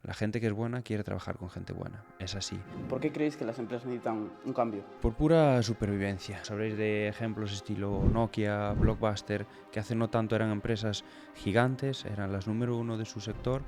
La gente que es buena quiere trabajar con gente buena, es así. ¿Por qué creéis que las empresas necesitan un cambio? Por pura supervivencia. Sabréis de ejemplos estilo Nokia, Blockbuster, que hace no tanto eran empresas gigantes, eran las número uno de su sector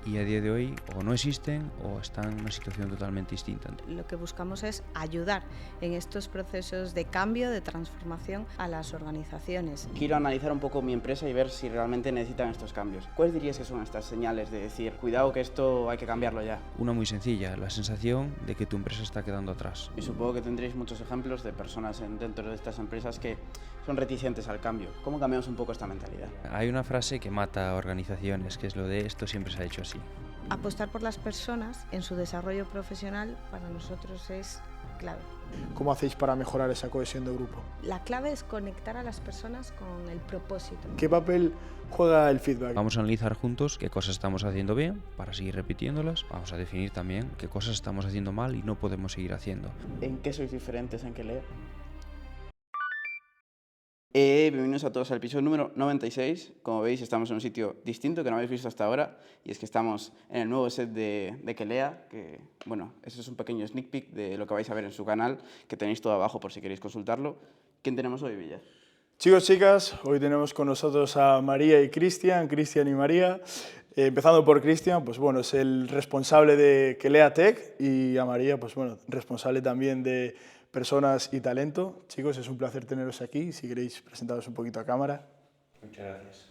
y a día de hoy o no existen o están en una situación totalmente distinta. Lo que buscamos es ayudar en estos procesos de cambio, de transformación a las organizaciones. Quiero analizar un poco mi empresa y ver si realmente necesitan estos cambios. ¿Cuáles dirías que son estas señales de decir, cuidado que esto hay que cambiarlo ya? Una muy sencilla, la sensación de que tu empresa está quedando atrás. Y supongo que tendréis muchos ejemplos de personas dentro de estas empresas que son reticentes al cambio. ¿Cómo cambiamos un poco esta mentalidad? Hay una frase que mata a organizaciones, que es lo de esto siempre se ha hecho así. Apostar por las personas en su desarrollo profesional para nosotros es clave. ¿Cómo hacéis para mejorar esa cohesión de grupo? La clave es conectar a las personas con el propósito. ¿Qué papel juega el feedback? Vamos a analizar juntos qué cosas estamos haciendo bien para seguir repitiéndolas. Vamos a definir también qué cosas estamos haciendo mal y no podemos seguir haciendo. ¿En qué sois diferentes en Kelea? Bienvenidos a todos al episodio número 96. Como veis, estamos en un sitio distinto que no habéis visto hasta ahora, y es que estamos en el nuevo set de Kelea, que, bueno, eso es un pequeño sneak peek de lo que vais a ver en su canal, que tenéis todo abajo por si queréis consultarlo. ¿Quién tenemos hoy, Villar? Chicos, chicas, hoy tenemos con nosotros a María y Cristian y María. Empezando por Cristian, pues bueno, es el responsable de Kelea Tech, y a María, pues bueno, responsable también de personas y talento. Chicos, es un placer teneros aquí. Si queréis presentaros un poquito a cámara. Muchas gracias.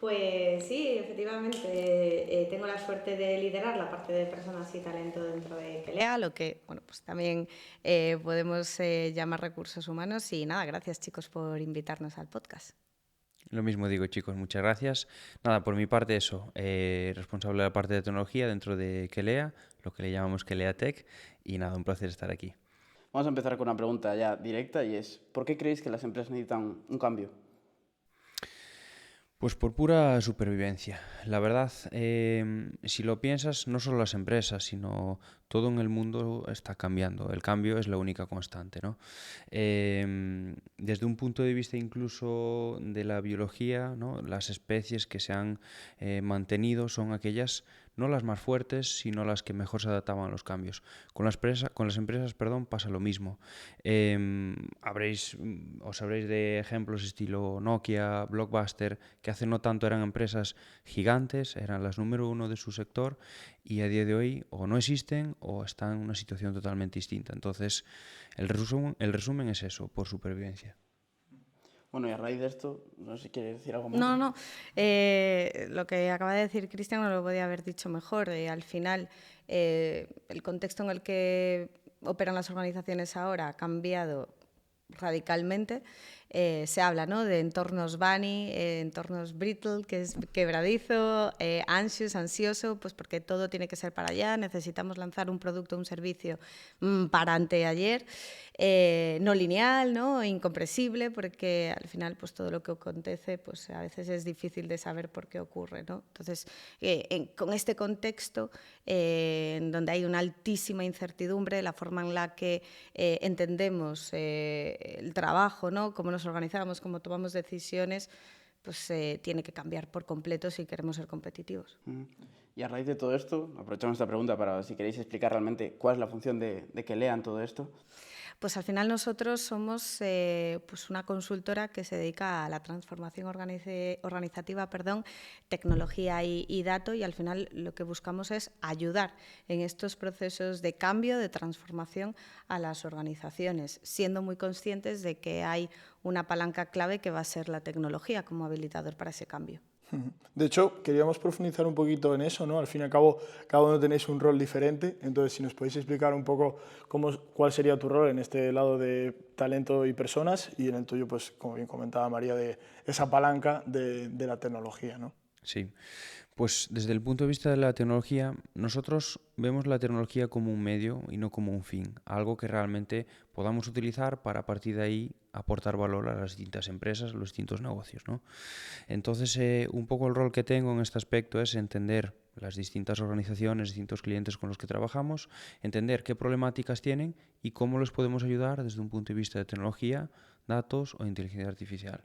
Pues sí, efectivamente, tengo la suerte de liderar la parte de personas y talento dentro de Kelea, lo que bueno, pues también podemos llamar recursos humanos. Y nada, gracias chicos por invitarnos al podcast. Lo mismo digo, chicos, muchas gracias. Nada, por mi parte eso, responsable de la parte de tecnología dentro de Kelea, lo que le llamamos Kelea Tech, y nada, un placer estar aquí. Vamos a empezar con una pregunta ya directa, y es, ¿por qué creéis que las empresas necesitan un cambio? Pues por pura supervivencia. La verdad, si lo piensas, no solo las empresas, sino todo en el mundo está cambiando. El cambio es la única constante, ¿no? Desde un punto de vista incluso de la biología, ¿no? Las especies que se han mantenido son aquellas, no las más fuertes, sino las que mejor se adaptaban a los cambios. Con las empresas, pasa lo mismo. Os sabréis de ejemplos estilo Nokia, Blockbuster, que hace no tanto eran empresas gigantes, eran las número uno de su sector y a día de hoy o no existen o están en una situación totalmente distinta. Entonces, el resumen es eso, por supervivencia. Bueno, y a raíz de esto, no sé si quieres decir algo más. No. Lo que acaba de decir Cristian no lo podía haber dicho mejor. Al final, el contexto en el que operan las organizaciones ahora ha cambiado radicalmente. Se habla, ¿no?, de entornos bunny, entornos brittle, que es quebradizo, ansioso, pues porque todo tiene que ser para allá, necesitamos lanzar un producto o un servicio para anteayer, no lineal, ¿no?, incompresible, porque al final pues todo lo que acontece pues a veces es difícil de saber por qué ocurre, ¿no? Entonces, con este contexto, en donde hay una altísima incertidumbre, la forma en la que entendemos el trabajo, ¿no?, cómo nos organizamos, cómo tomamos decisiones, pues tiene que cambiar por completo si queremos ser competitivos. Y a raíz de todo esto, aprovechamos esta pregunta para si queréis explicar realmente cuál es la función de Kelea en todo esto. Pues al final nosotros somos pues una consultora que se dedica a la transformación organizativa, tecnología y dato, y al final lo que buscamos es ayudar en estos procesos de cambio, de transformación a las organizaciones, siendo muy conscientes de que hay una palanca clave que va a ser la tecnología como habilitador para ese cambio. De hecho, queríamos profundizar un poquito en eso, ¿no? Al fin y al cabo, cada uno tenéis un rol diferente, entonces si nos podéis explicar un poco cuál sería tu rol en este lado de talento y personas, y en el tuyo, pues como bien comentaba María, de esa palanca de la tecnología, ¿no? Sí, pues desde el punto de vista de la tecnología, nosotros vemos la tecnología como un medio y no como un fin, algo que realmente podamos utilizar para a partir de ahí aportar valor a las distintas empresas, a los distintos negocios, ¿no? Entonces, un poco el rol que tengo en este aspecto es entender las distintas organizaciones, distintos clientes con los que trabajamos, entender qué problemáticas tienen y cómo les podemos ayudar desde un punto de vista de tecnología, datos o inteligencia artificial.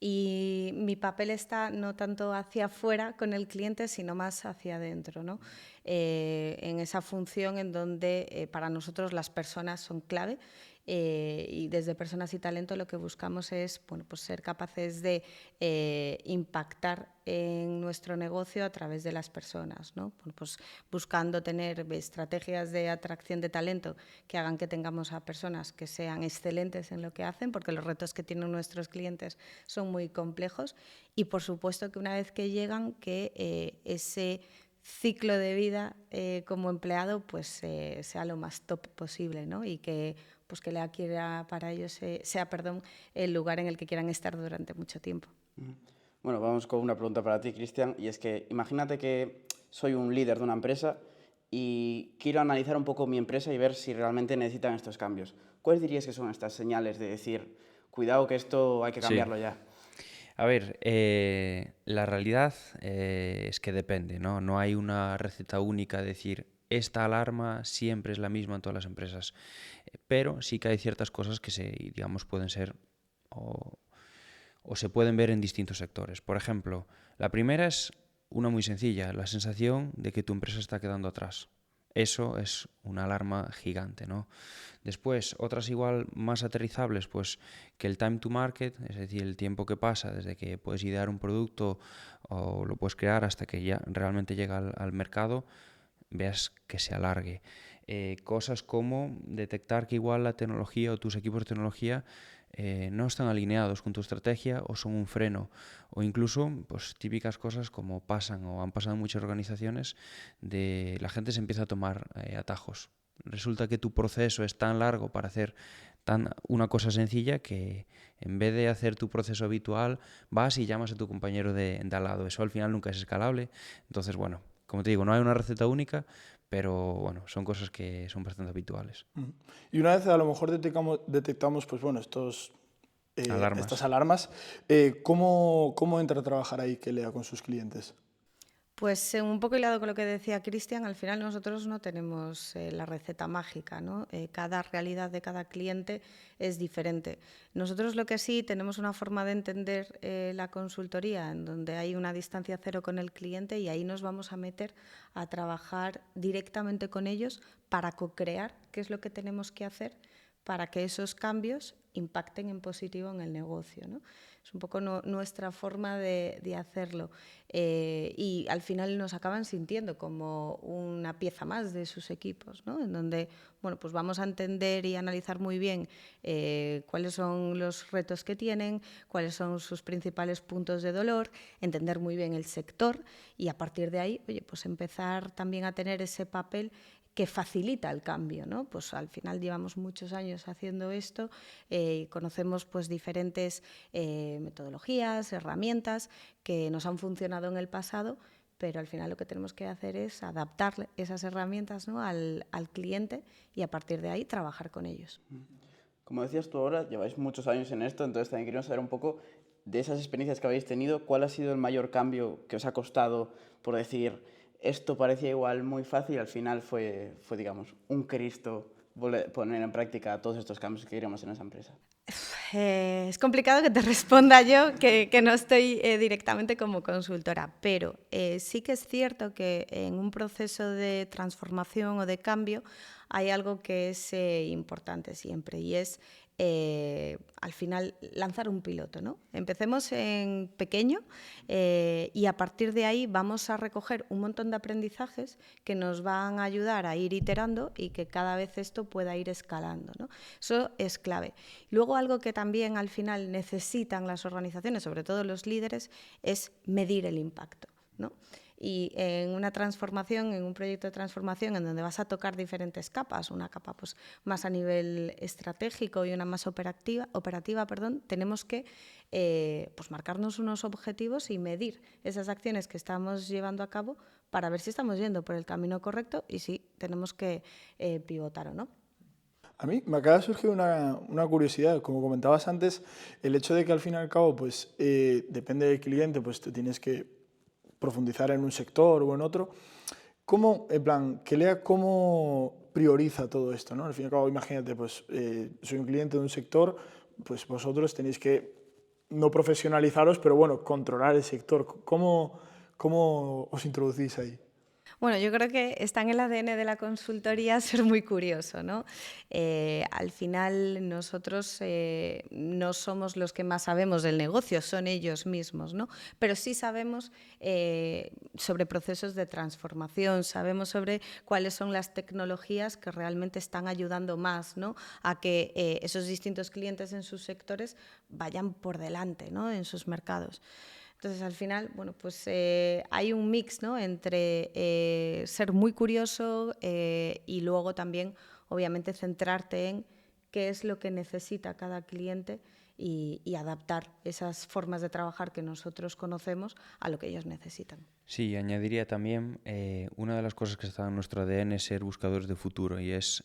Y mi papel está no tanto hacia afuera con el cliente, sino más hacia adentro, ¿no? En esa función en donde para nosotros las personas son clave, y desde Personas y Talento lo que buscamos es, bueno, pues ser capaces de impactar en nuestro negocio a través de las personas, ¿no? Bueno, pues buscando tener estrategias de atracción de talento que hagan que tengamos a personas que sean excelentes en lo que hacen, porque los retos que tienen nuestros clientes son muy complejos, y por supuesto que una vez que llegan, que ese ciclo de vida como empleado pues sea lo más top posible, ¿no? Y que pues que Lea quiera para ellos sea el lugar en el que quieran estar durante mucho tiempo. Bueno, vamos con una pregunta para ti, Cristian, y es que imagínate que soy un líder de una empresa y quiero analizar un poco mi empresa y ver si realmente necesitan estos cambios. ¿Cuáles dirías que son estas señales de decir, cuidado que esto hay que Sí. cambiarlo ya? A ver, la realidad es que depende, ¿no? No hay una receta única de decir, esta alarma siempre es la misma en todas las empresas. Pero sí que hay ciertas cosas que digamos, pueden ser o se pueden ver en distintos sectores. Por ejemplo, la primera es una muy sencilla, la sensación de que tu empresa está quedando atrás. Eso es una alarma gigante, ¿no? Después, otras igual más aterrizables, pues que el time to market, es decir, el tiempo que pasa desde que puedes idear un producto o lo puedes crear hasta que ya realmente llega al mercado, veas que se alargue. Cosas como detectar que igual la tecnología o tus equipos de tecnología no están alineados con tu estrategia o son un freno, o incluso pues típicas cosas como pasan o han pasado en muchas organizaciones, de la gente se empieza a tomar atajos. Resulta que tu proceso es tan largo para hacer una cosa sencilla que en vez de hacer tu proceso habitual vas y llamas a tu compañero de al lado. Eso al final nunca es escalable. Entonces, bueno, como te digo, no hay una receta única, pero bueno, son cosas que son bastante habituales. Y una vez a lo mejor detectamos pues bueno, estas Alarmas. alarmas, ¿cómo entra a trabajar ahí Kelea con sus clientes? Pues un poco hilado con lo que decía Cristian, al final nosotros no tenemos la receta mágica, ¿no? Cada realidad de cada cliente es diferente. Nosotros lo que sí tenemos una forma de entender la consultoría en donde hay una distancia cero con el cliente, y ahí nos vamos a meter a trabajar directamente con ellos para co-crear qué es lo que tenemos que hacer para que esos cambios impacten en positivo en el negocio, ¿no? Es un poco nuestra forma de hacerlo, y al final nos acaban sintiendo como una pieza más de sus equipos, ¿no? En donde bueno, pues vamos a entender y analizar muy bien cuáles son los retos que tienen, cuáles son sus principales puntos de dolor, entender muy bien el sector, y a partir de ahí, oye, pues empezar también a tener ese papel que facilita el cambio, ¿no? Pues al final llevamos muchos años haciendo esto, conocemos pues diferentes metodologías, herramientas que nos han funcionado en el pasado, pero al final lo que tenemos que hacer es adaptar esas herramientas, ¿no? al cliente, y a partir de ahí trabajar con ellos. Como decías tú ahora, lleváis muchos años en esto, entonces también queríamos saber un poco de esas experiencias que habéis tenido, ¿cuál ha sido el mayor cambio que os ha costado por decir, esto parecía igual muy fácil y al final fue digamos, un Cristo poner en práctica todos estos cambios que queríamos en esa empresa? Es complicado que te responda yo, que no estoy directamente como consultora, pero sí que es cierto que en un proceso de transformación o de cambio hay algo que es importante siempre, y es al final lanzar un piloto, ¿no? Empecemos en pequeño y a partir de ahí vamos a recoger un montón de aprendizajes que nos van a ayudar a ir iterando y que cada vez esto pueda ir escalando, ¿no? Eso es clave. Luego, algo que también al final necesitan las organizaciones, sobre todo los líderes, es medir el impacto, ¿no? Y en una transformación, en un proyecto de transformación en donde vas a tocar diferentes capas, una capa pues, más a nivel estratégico y una más operativa, tenemos que pues marcarnos unos objetivos y medir esas acciones que estamos llevando a cabo para ver si estamos yendo por el camino correcto y si tenemos que pivotar o no. A mí me acaba de surgir una curiosidad, como comentabas antes, el hecho de que al fin y al cabo, pues depende del cliente, pues te tienes que profundizar en un sector o en otro. ¿Cómo, en plan, Kelea cómo prioriza todo esto, ¿no? Al fin y al cabo, imagínate, pues soy un cliente de un sector, pues vosotros tenéis que no profesionalizaros, pero bueno, controlar el sector. ¿Cómo os introducís ahí? Bueno, yo creo que está en el ADN de la consultoría ser muy curioso, ¿no? Al final nosotros no somos los que más sabemos del negocio, son ellos mismos, ¿no? Pero sí sabemos sobre procesos de transformación, sabemos sobre cuáles son las tecnologías que realmente están ayudando más, ¿no? A que esos distintos clientes en sus sectores vayan por delante, ¿no? En sus mercados. Entonces, al final, bueno, pues hay un mix, ¿no? Entre ser muy curioso y luego también, obviamente, centrarte en qué es lo que necesita cada cliente y adaptar esas formas de trabajar que nosotros conocemos a lo que ellos necesitan. Sí, añadiría también, una de las cosas que está en nuestro ADN es ser buscadores de futuro y es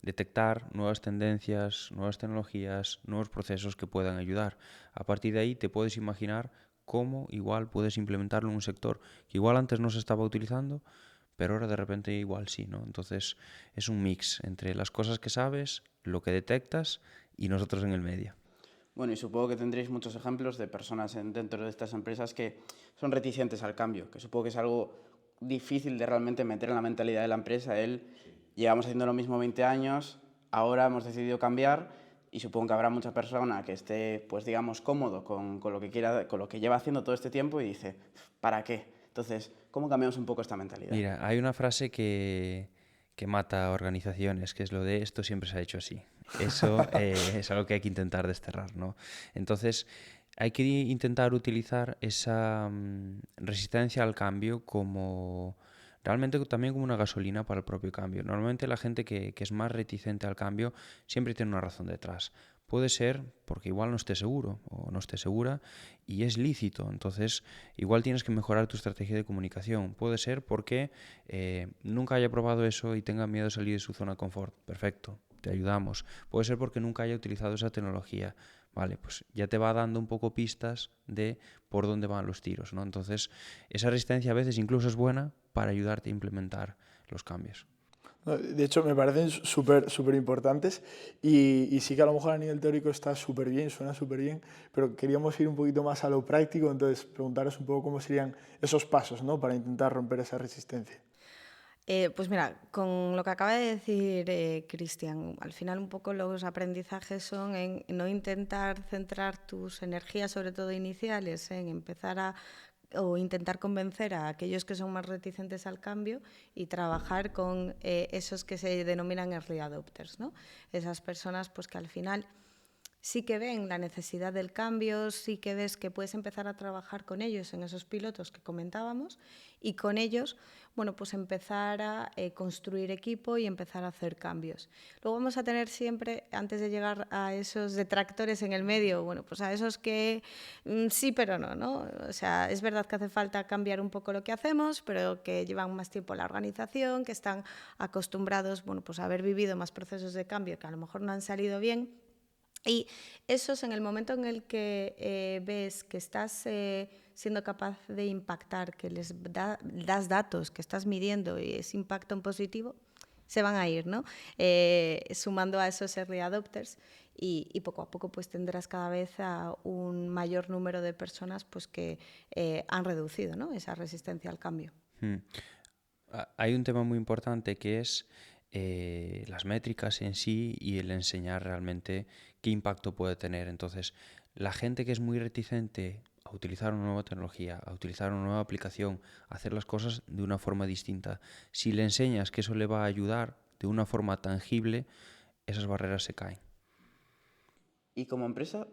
detectar nuevas tendencias, nuevas tecnologías, nuevos procesos que puedan ayudar. A partir de ahí te puedes imaginar cómo igual puedes implementarlo en un sector que igual antes no se estaba utilizando, pero ahora de repente igual sí, ¿no? Entonces es un mix entre las cosas que sabes, lo que detectas y nosotros en el medio. Bueno, y supongo que tendréis muchos ejemplos de personas dentro de estas empresas que son reticentes al cambio, que supongo que es algo difícil de realmente meter en la mentalidad de la empresa. Llevamos haciendo lo mismo 20 años, ahora hemos decidido cambiar y supongo que habrá mucha persona que esté, pues digamos, cómodo con lo que quiera, con lo que lleva haciendo todo este tiempo y dice, ¿para qué? Entonces, ¿cómo cambiamos un poco esta mentalidad? Mira, hay una frase que mata a organizaciones, que es lo de esto siempre se ha hecho así. Eso es algo que hay que intentar desterrar, ¿no? Entonces, hay que intentar utilizar esa resistencia al cambio como realmente también como una gasolina para el propio cambio. Normalmente la gente que es más reticente al cambio siempre tiene una razón detrás. Puede ser porque igual no esté seguro o no esté segura y es lícito. Entonces, igual tienes que mejorar tu estrategia de comunicación. Puede ser porque nunca haya probado eso y tenga miedo de salir de su zona de confort. Perfecto, te ayudamos. Puede ser porque nunca haya utilizado esa tecnología. Vale, pues ya te va dando un poco pistas de por dónde van los tiros, ¿no? Entonces, esa resistencia a veces incluso es buena para ayudarte a implementar los cambios. No, de hecho, me parecen súper importantes y sí que a lo mejor a nivel teórico está súper bien, suena súper bien, pero queríamos ir un poquito más a lo práctico, entonces preguntaros un poco cómo serían esos pasos, ¿no? Para intentar romper esa resistencia. Pues mira, con lo que acaba de decir Cristian, al final un poco los aprendizajes son en no intentar centrar tus energías, sobre todo iniciales, en empezar o intentar convencer a aquellos que son más reticentes al cambio y trabajar con esos que se denominan early adopters, ¿no? Esas personas pues que al final sí que ven la necesidad del cambio, sí que ves que puedes empezar a trabajar con ellos en esos pilotos que comentábamos y con ellos, bueno, pues empezar a construir equipo y empezar a hacer cambios. Luego vamos a tener siempre, antes de llegar a esos detractores en el medio, bueno, pues a esos que sí pero no, ¿no? O sea, es verdad que hace falta cambiar un poco lo que hacemos, pero que llevan más tiempo en la organización, que están acostumbrados, bueno, pues a haber vivido más procesos de cambio que a lo mejor no han salido bien. Y esos, en el momento en el que ves que estás siendo capaz de impactar, que les das datos, que estás midiendo y ese impacto en positivo, se van a ir, ¿no? Sumando a esos early adopters y poco a poco pues tendrás cada vez a un mayor número de personas pues que han reducido, ¿no? Esa resistencia al cambio. Hay un tema muy importante que es las métricas en sí y el enseñar realmente qué impacto puede tener. Entonces, la gente que es muy reticente a utilizar una nueva tecnología, a utilizar una nueva aplicación, a hacer las cosas de una forma distinta, si le enseñas que eso le va a ayudar de una forma tangible, esas barreras se caen. Y como empresa,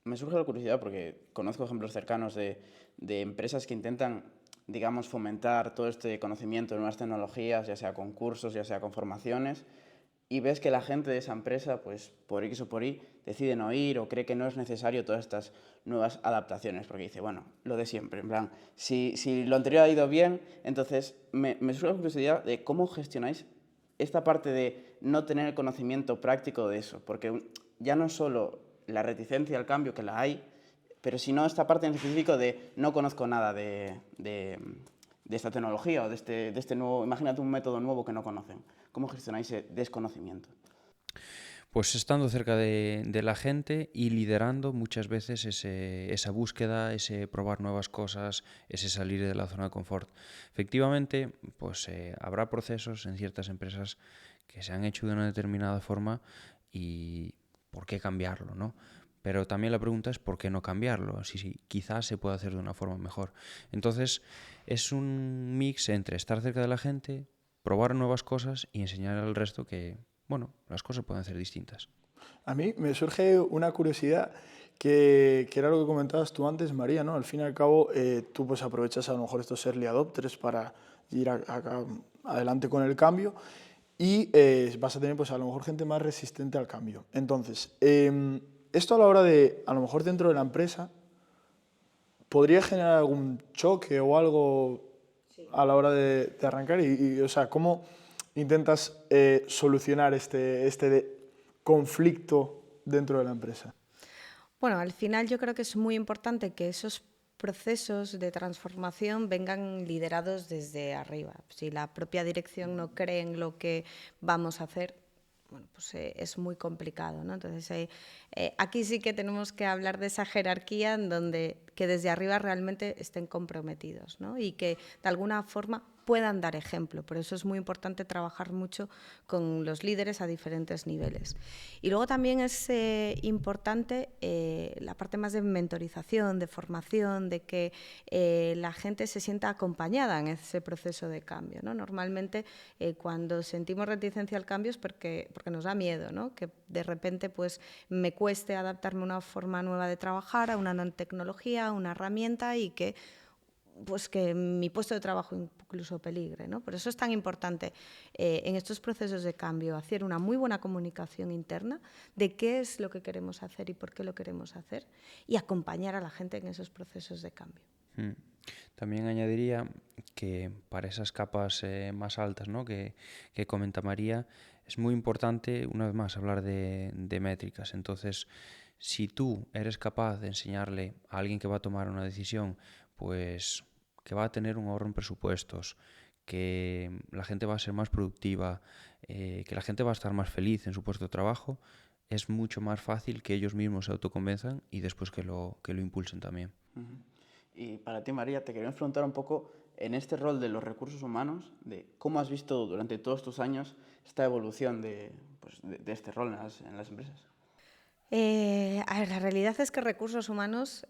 me surge la curiosidad porque conozco ejemplos cercanos de empresas que intentan, digamos, fomentar todo este conocimiento de nuevas tecnologías, ya sea con cursos, ya sea con formaciones, y ves que la gente de esa empresa, pues por X o por Y, decide no ir o cree que no es necesario todas estas nuevas adaptaciones, porque dice, bueno, lo de siempre, en plan, si lo anterior ha ido bien, entonces me surge la curiosidad de cómo gestionáis esta parte de no tener el conocimiento práctico de eso, porque ya no es solo la reticencia al cambio, que la hay, pero sino esta parte en específico de no conozco nada de esta tecnología o de este nuevo, imagínate un método nuevo que no conocen. ¿Cómo gestionáis ese desconocimiento? Pues estando cerca de la gente y liderando muchas veces esa búsqueda, ese probar nuevas cosas, ese salir de la zona de confort. Efectivamente, pues habrá procesos en ciertas empresas que se han hecho de una determinada forma y ¿por qué cambiarlo, no? Pero también la pregunta es ¿por qué no cambiarlo? Si quizás se puede hacer de una forma mejor. Entonces, es un mix entre estar cerca de la gente, probar nuevas cosas y enseñar al resto que, bueno, las cosas pueden ser distintas. A mí me surge una curiosidad que era lo que comentabas tú antes, María, ¿no? Al fin y al cabo, tú pues aprovechas a lo mejor estos early adopters para ir adelante con el cambio y vas a tener pues a lo mejor gente más resistente al cambio. Entonces, esto a la hora de, a lo mejor dentro de la empresa, ¿podría generar algún choque o algo a la hora de arrancar? O sea, ¿cómo intentas solucionar este conflicto dentro de la empresa? Bueno, al final yo creo que es muy importante que esos procesos de transformación vengan liderados desde arriba. Si la propia dirección no cree en lo que vamos a hacer, bueno, pues es muy complicado, ¿no? Entonces, aquí sí que tenemos que hablar de esa jerarquía en donde que desde arriba realmente estén comprometidos, ¿no? Y que de alguna forma puedan dar ejemplo. Por eso es muy importante trabajar mucho con los líderes a diferentes niveles. Y luego también es importante la parte más de mentorización, de formación, de que la gente se sienta acompañada en ese proceso de cambio, ¿no? Normalmente cuando sentimos reticencia al cambio es porque nos da miedo, ¿no? Que de repente pues, me cueste adaptarme a una forma nueva de trabajar, a una nueva tecnología, a una herramienta y que pues que mi puesto de trabajo incluso peligre, ¿no? Por eso es tan importante en estos procesos de cambio hacer una muy buena comunicación interna de qué es lo que queremos hacer y por qué lo queremos hacer y acompañar a la gente en esos procesos de cambio. También añadiría que para esas capas más altas, ¿no? que comenta María, es muy importante, una vez más, hablar de métricas. Entonces, si tú eres capaz de enseñarle a alguien que va a tomar una decisión, pues que va a tener un ahorro en presupuestos, que la gente va a ser más productiva, que la gente va a estar más feliz en su puesto de trabajo, es mucho más fácil que ellos mismos se autoconvenzan y después que lo impulsen también. Y para ti, María, te queríamos preguntar un poco en este rol de los recursos humanos, de cómo has visto durante todos estos años esta evolución de este rol en las empresas. A ver, la realidad es que recursos humanos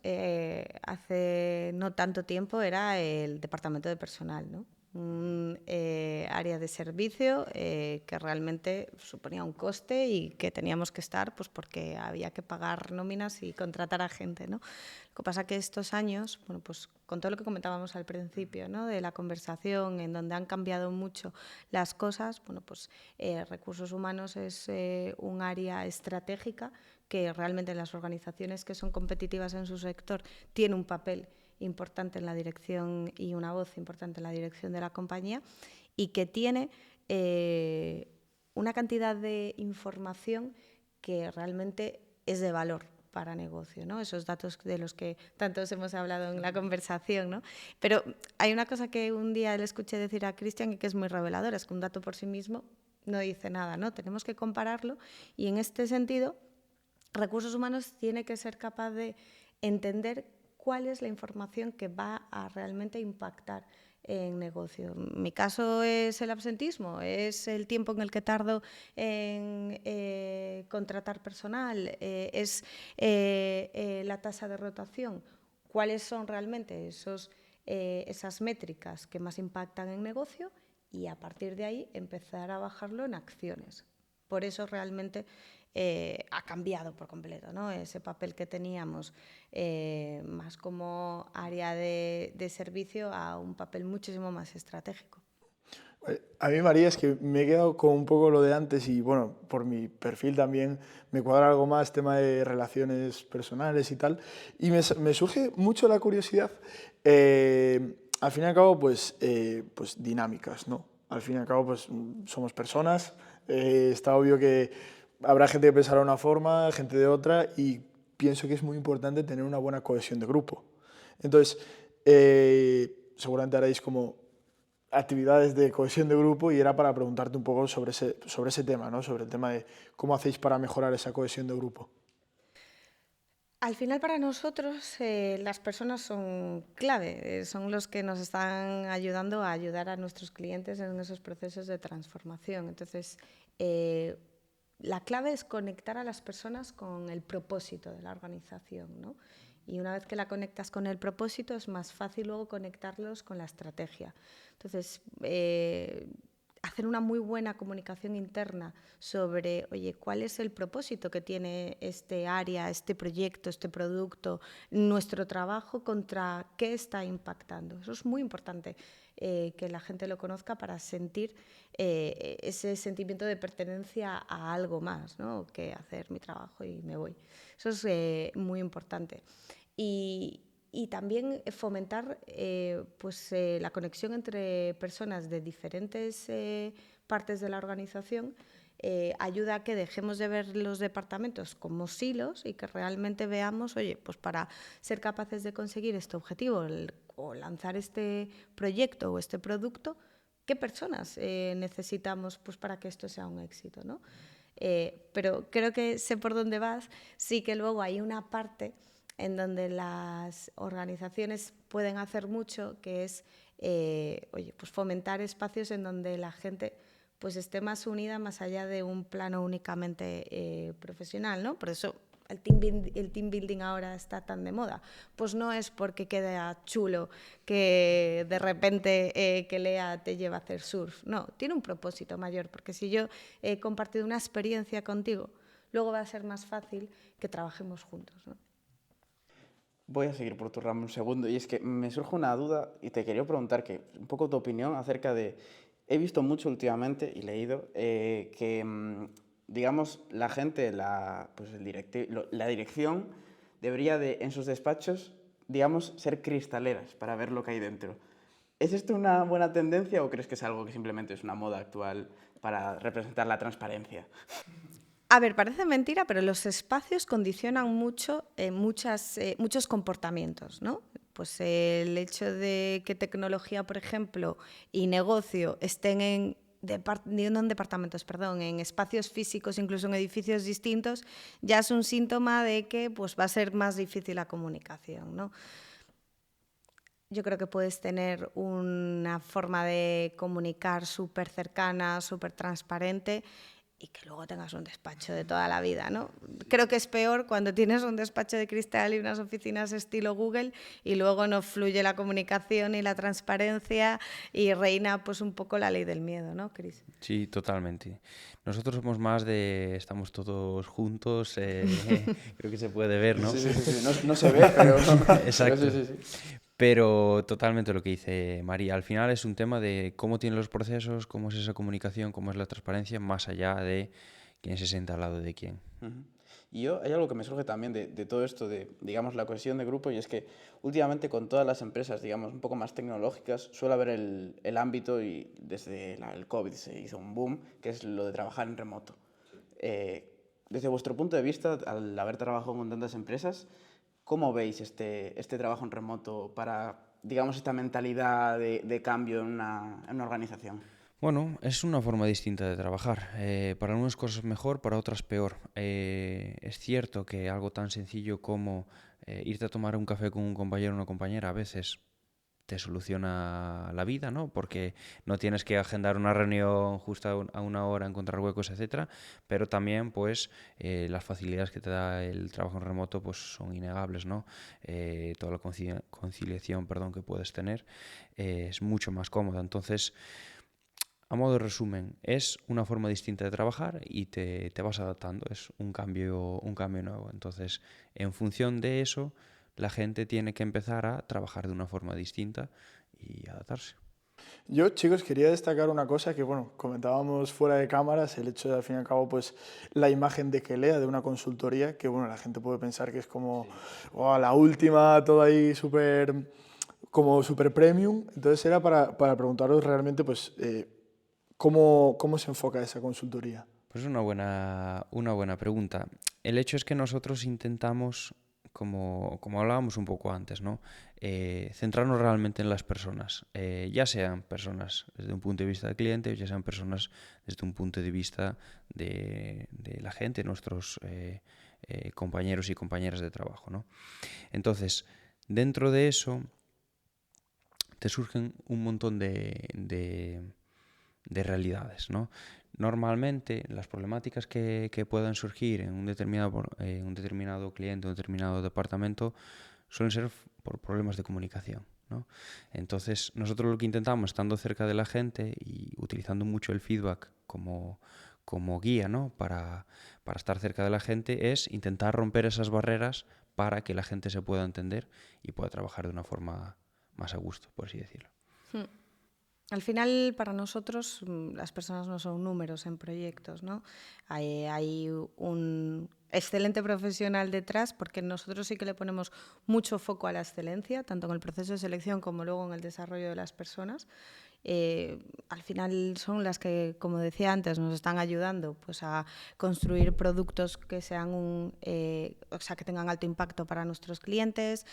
hace no tanto tiempo era el departamento de personal, ¿no? Un área de servicio que realmente suponía un coste y que teníamos que estar pues porque había que pagar nóminas y contratar a gente, ¿no? Lo que pasa es que estos años, bueno, pues con todo lo que comentábamos al principio, ¿no? De la conversación, en donde han cambiado mucho las cosas, bueno, pues recursos humanos es un área estratégica que realmente en las organizaciones que son competitivas en su sector tiene un papel importante en la dirección y una voz importante en la dirección de la compañía y que tiene una cantidad de información que realmente es de valor para negocio, ¿no? Esos datos de los que tantos hemos hablado en la conversación, ¿no? Pero hay una cosa que un día le escuché decir a Cristian y que es muy reveladora, es que un dato por sí mismo no dice nada, ¿no? Tenemos que compararlo y en este sentido recursos humanos tiene que ser capaz de entender cuál es la información que va a realmente impactar en negocio. En mi caso es el absentismo, es el tiempo en el que tardo en contratar personal, es la tasa de rotación. ¿Cuáles son realmente esas métricas que más impactan en negocio? Y a partir de ahí empezar a bajarlo en acciones. Por eso realmente ha cambiado por completo, ¿no? Ese papel que teníamos más como área de servicio a un papel muchísimo más estratégico. A mí, María, es que me he quedado con un poco lo de antes y, bueno, por mi perfil también me cuadra algo más, tema de relaciones personales y tal. Y me surge mucho la curiosidad, al fin y al cabo, pues dinámicas, ¿no? Al fin y al cabo, pues somos personas, está obvio que habrá gente que pensará de una forma, gente de otra, y pienso que es muy importante tener una buena cohesión de grupo. Entonces, seguramente haréis como actividades de cohesión de grupo y era para preguntarte un poco sobre ese tema, ¿no? Sobre el tema de cómo hacéis para mejorar esa cohesión de grupo. Al final para nosotros las personas son clave, son los que nos están ayudando a ayudar a nuestros clientes en esos procesos de transformación. Entonces, la clave es conectar a las personas con el propósito de la organización, ¿no? Y una vez que la conectas con el propósito es más fácil luego conectarlos con la estrategia. Entonces, hacer una muy buena comunicación interna sobre, oye, cuál es el propósito que tiene este área, este proyecto, este producto, nuestro trabajo, contra qué está impactando. Eso es muy importante, que la gente lo conozca para sentir ese sentimiento de pertenencia a algo más, ¿no? Que hacer mi trabajo y me voy. Eso es muy importante. Y también fomentar la conexión entre personas de diferentes partes de la organización ayuda a que dejemos de ver los departamentos como silos y que realmente veamos, oye, pues para ser capaces de conseguir este objetivo o lanzar este proyecto o este producto, ¿qué personas necesitamos pues para que esto sea un éxito, ¿no? Pero creo que sé por dónde vas. Sí que luego hay una parte en donde las organizaciones pueden hacer mucho, que es pues fomentar espacios en donde la gente pues esté más unida más allá de un plano únicamente profesional, ¿no? Por eso el team building ahora está tan de moda. Pues no es porque queda chulo que de repente Quelea te lleva a hacer surf. No, tiene un propósito mayor, porque si yo he compartido una experiencia contigo, luego va a ser más fácil que trabajemos juntos, ¿no? Voy a seguir por tu ramo un segundo, y es que me surge una duda y te quería preguntar que un poco tu opinión acerca de... He visto mucho últimamente y leído que, digamos, la gente, la dirección debería de, en sus despachos, digamos, ser cristaleras para ver lo que hay dentro. ¿Es esto una buena tendencia o crees que es algo que simplemente es una moda actual para representar la transparencia? A ver, parece mentira, pero los espacios condicionan mucho muchos comportamientos, ¿no? Pues el hecho de que tecnología, por ejemplo, y negocio estén en espacios físicos, incluso en edificios distintos, ya es un síntoma de que pues, va a ser más difícil la comunicación, ¿no? Yo creo que puedes tener una forma de comunicar súper cercana, súper transparente, y que luego tengas un despacho de toda la vida, ¿no? Creo que es peor cuando tienes un despacho de cristal y unas oficinas estilo Google y luego no fluye la comunicación y la transparencia y reina pues un poco la ley del miedo, ¿no, Cris? Sí, totalmente. Nosotros somos más de estamos todos juntos, creo que se puede ver, ¿no? Sí. No se ve, pero... Exacto. Pero sí. Pero totalmente lo que dice María. Al final es un tema de cómo tienen los procesos, cómo es esa comunicación, cómo es la transparencia, más allá de quién se sienta al lado de quién. Uh-huh. Y hay algo que me surge también de todo esto, de, digamos, la cohesión de grupo, y es que últimamente con todas las empresas, digamos, un poco más tecnológicas, suele haber el ámbito, y desde el COVID se hizo un boom, que es lo de trabajar en remoto. Desde vuestro punto de vista, al haber trabajado con tantas empresas, ¿cómo veis este trabajo en remoto para, digamos, esta mentalidad de cambio en una organización? Bueno, es una forma distinta de trabajar. Para algunas cosas mejor, para otras peor. Es cierto que algo tan sencillo como irte a tomar un café con un compañero o una compañera a veces te soluciona la vida, ¿no? Porque no tienes que agendar una reunión justo a una hora, encontrar huecos, etcétera. Pero también, pues, las facilidades que te da el trabajo en remoto, pues, son innegables, ¿no? Toda la conciliación, que puedes tener es mucho más cómoda. Entonces, a modo de resumen, es una forma distinta de trabajar y te vas adaptando, es un cambio nuevo. Entonces, en función de eso, la gente tiene que empezar a trabajar de una forma distinta y adaptarse. Yo, chicos, quería destacar una cosa que, bueno, comentábamos fuera de cámaras, el hecho de, al fin y al cabo, pues, la imagen de Quelea, de una consultoría, que, bueno, la gente puede pensar que es como oh, la última, todo ahí como súper premium. Entonces era para preguntaros realmente, pues, ¿cómo se enfoca esa consultoría? Pues una buena pregunta. El hecho es que nosotros intentamos como hablábamos un poco antes, ¿no? Centrarnos realmente en las personas, ya sean personas desde un punto de vista del cliente o ya sean personas desde un punto de vista de la gente, nuestros compañeros y compañeras de trabajo, ¿no? Entonces, dentro de eso te surgen un montón de realidades, ¿no? Normalmente las problemáticas que puedan surgir en un determinado cliente, un determinado departamento, suelen ser por problemas de comunicación, ¿no? Entonces nosotros lo que intentamos, estando cerca de la gente y utilizando mucho el feedback como guía, ¿no? para estar cerca de la gente, es intentar romper esas barreras para que la gente se pueda entender y pueda trabajar de una forma más a gusto, por así decirlo. Al final, para nosotros, las personas no son números en proyectos, ¿no? Hay un excelente profesional detrás, porque nosotros sí que le ponemos mucho foco a la excelencia, tanto en el proceso de selección como luego en el desarrollo de las personas. Al final son las que, como decía antes, nos están ayudando pues, a construir productos que sean o sea, que tengan alto impacto para nuestros clientes,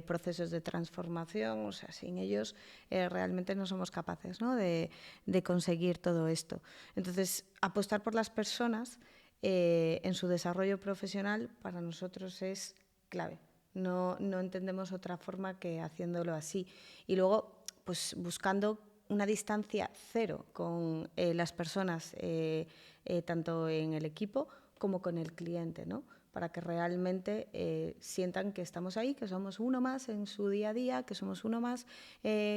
procesos de transformación, o sea, sin ellos realmente no somos capaces, ¿no? de conseguir todo esto. Entonces, apostar por las personas en su desarrollo profesional para nosotros es clave. No entendemos otra forma que haciéndolo así. Y luego, pues buscando una distancia cero con las personas, tanto en el equipo como con el cliente, ¿no? Para que realmente sientan que estamos ahí, que somos uno más en su día a día, que somos uno más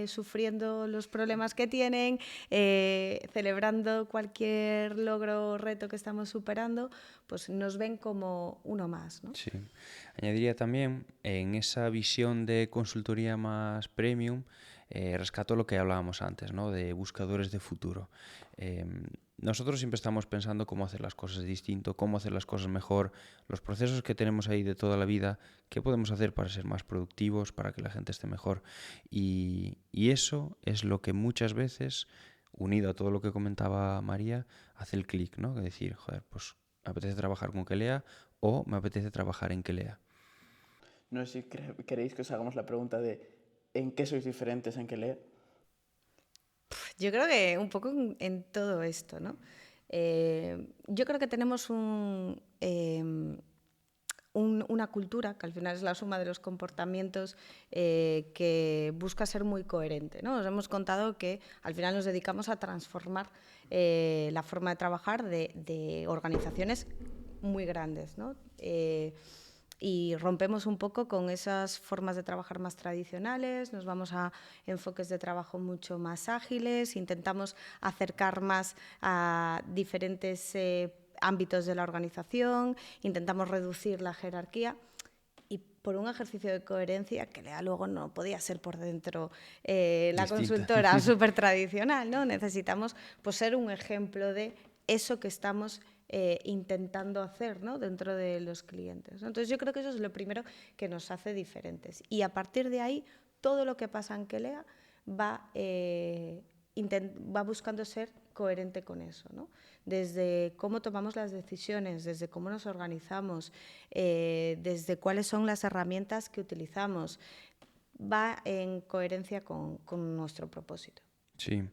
sufriendo los problemas que tienen, celebrando cualquier logro o reto que estamos superando, pues nos ven como uno más, ¿no? Sí. Añadiría también, en esa visión de consultoría más premium, rescato lo que hablábamos antes, ¿no? De buscadores de futuro. Nosotros siempre estamos pensando cómo hacer las cosas distinto, cómo hacer las cosas mejor, los procesos que tenemos ahí de toda la vida, qué podemos hacer para ser más productivos, para que la gente esté mejor. Y eso es lo que muchas veces, unido a todo lo que comentaba María, hace el clic, ¿no? Es decir, joder, pues me apetece trabajar con Kelea o me apetece trabajar en Kelea. No sé si queréis que os hagamos la pregunta de ¿en qué sois diferentes en Kelea? Yo creo que un poco en todo esto, ¿no? Yo creo que tenemos una cultura, que al final es la suma de los comportamientos, que busca ser muy coherente, ¿no? Os hemos contado que al final nos dedicamos a transformar la forma de trabajar de organizaciones muy grandes, ¿no? Y rompemos un poco con esas formas de trabajar más tradicionales, nos vamos a enfoques de trabajo mucho más ágiles, intentamos acercar más a diferentes ámbitos de la organización, intentamos reducir la jerarquía. Y por un ejercicio de coherencia, que luego no podía ser por dentro la Distinta. consultora súper tradicional, ¿no? Necesitamos pues, ser un ejemplo de eso que estamos intentando hacer, ¿no? Dentro de los clientes, ¿no? Entonces yo creo que eso es lo primero que nos hace diferentes. Y a partir de ahí, todo lo que pasa en Kelea va buscando ser coherente con eso, ¿no? Desde cómo tomamos las decisiones, desde cómo nos organizamos, desde cuáles son las herramientas que utilizamos, va en coherencia con nuestro propósito. Sí.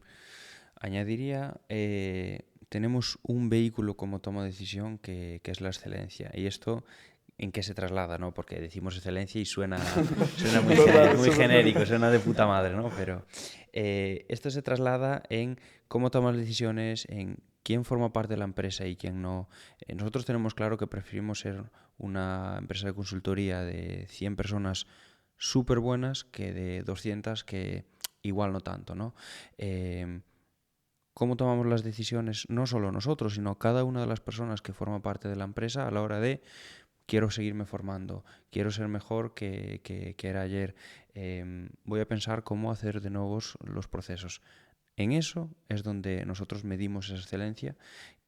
Añadiría, tenemos un vehículo como toma de decisión que es la excelencia. Y esto, ¿en qué se traslada, no? Porque decimos excelencia y suena muy genérico, suena de puta madre, ¿no? Pero esto se traslada en cómo tomas decisiones, en quién forma parte de la empresa y quién no. Nosotros tenemos claro que preferimos ser una empresa de consultoría de 100 personas súper buenas que de 200 que igual no tanto, ¿no? Cómo tomamos las decisiones, no solo nosotros, sino cada una de las personas que forman parte de la empresa a la hora de quiero seguirme formando, quiero ser mejor que era ayer, voy a pensar cómo hacer de nuevos los procesos. En eso es donde nosotros medimos esa excelencia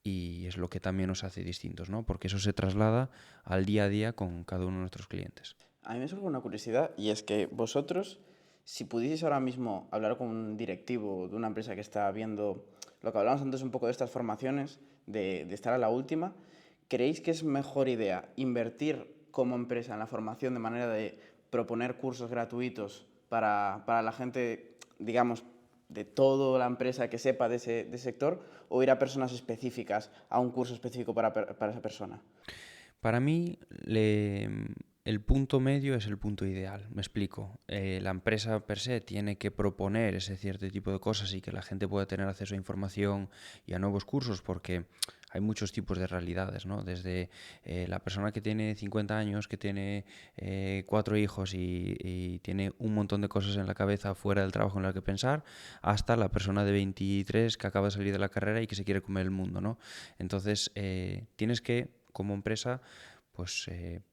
y es lo que también nos hace distintos, ¿no? Porque eso se traslada al día a día con cada uno de nuestros clientes. A mí me surge una curiosidad y es que vosotros, si pudieseis ahora mismo hablar con un directivo de una empresa que está viendo lo que hablábamos antes un poco de estas formaciones, de estar a la última, ¿creéis que es mejor idea invertir como empresa en la formación de manera de proponer cursos gratuitos para la gente, digamos, de toda la empresa que sepa de ese sector, o ir a personas específicas, a un curso específico para esa persona? Para mí, el punto medio es el punto ideal. Me explico. La empresa per se tiene que proponer ese cierto tipo de cosas y que la gente pueda tener acceso a información y a nuevos cursos, porque hay muchos tipos de realidades, ¿no? Desde la persona que tiene 50 años, que tiene 4 hijos y tiene un montón de cosas en la cabeza fuera del trabajo en la que pensar, hasta la persona de 23 que acaba de salir de la carrera y que se quiere comer el mundo, ¿no? Entonces, tienes que, como empresa, pues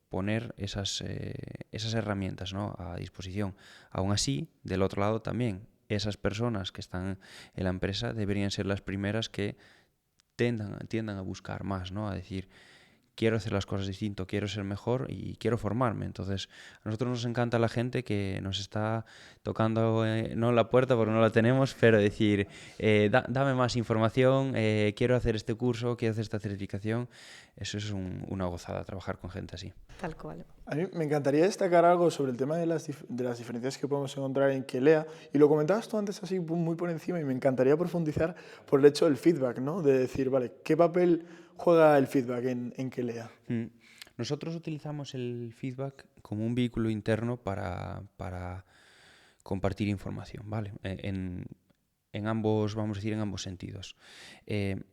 poner esas herramientas, ¿no?, a disposición. Aún así, del otro lado también, esas personas que están en la empresa deberían ser las primeras que tiendan a buscar más, ¿no? A decir, quiero hacer las cosas distinto, quiero ser mejor y quiero formarme. Entonces, a nosotros nos encanta la gente que nos está tocando, no la puerta porque no la tenemos, pero decir, dame más información, quiero hacer este curso, quiero hacer esta certificación. Eso es una gozada, trabajar con gente así. Tal cual. A mí me encantaría destacar algo sobre el tema de las diferencias que podemos encontrar en Quelea, y lo comentabas tú antes así muy por encima, y me encantaría profundizar por el hecho del feedback, ¿no? De decir, vale, ¿qué papel juega el feedback en Quelea? Nosotros utilizamos el feedback como un vehículo interno para compartir información, ¿vale? En ambos, vamos a decir, en ambos sentidos.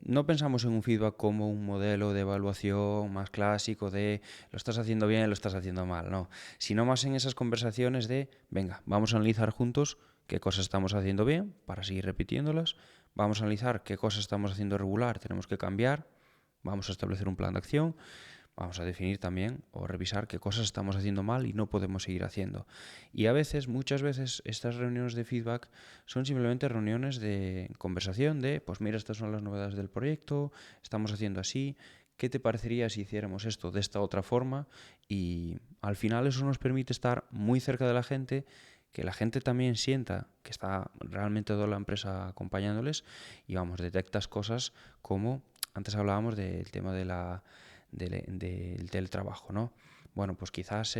No pensamos en un feedback como un modelo de evaluación más clásico de lo estás haciendo bien, lo estás haciendo mal, no. Sino más en esas conversaciones de, venga, vamos a analizar juntos qué cosas estamos haciendo bien para seguir repitiéndolas, vamos a analizar qué cosas estamos haciendo regular, tenemos que cambiar, vamos a establecer un plan de acción, vamos a definir también o revisar qué cosas estamos haciendo mal y no podemos seguir haciendo. Y a veces, muchas veces, estas reuniones de feedback son simplemente reuniones de conversación de, pues mira, estas son las novedades del proyecto, estamos haciendo así, ¿qué te parecería si hiciéramos esto de esta otra forma? Y al final eso nos permite estar muy cerca de la gente, que la gente también sienta que está realmente toda la empresa acompañándoles y vamos, detectas cosas como, antes hablábamos del tema del teletrabajo, ¿no? Bueno, pues quizás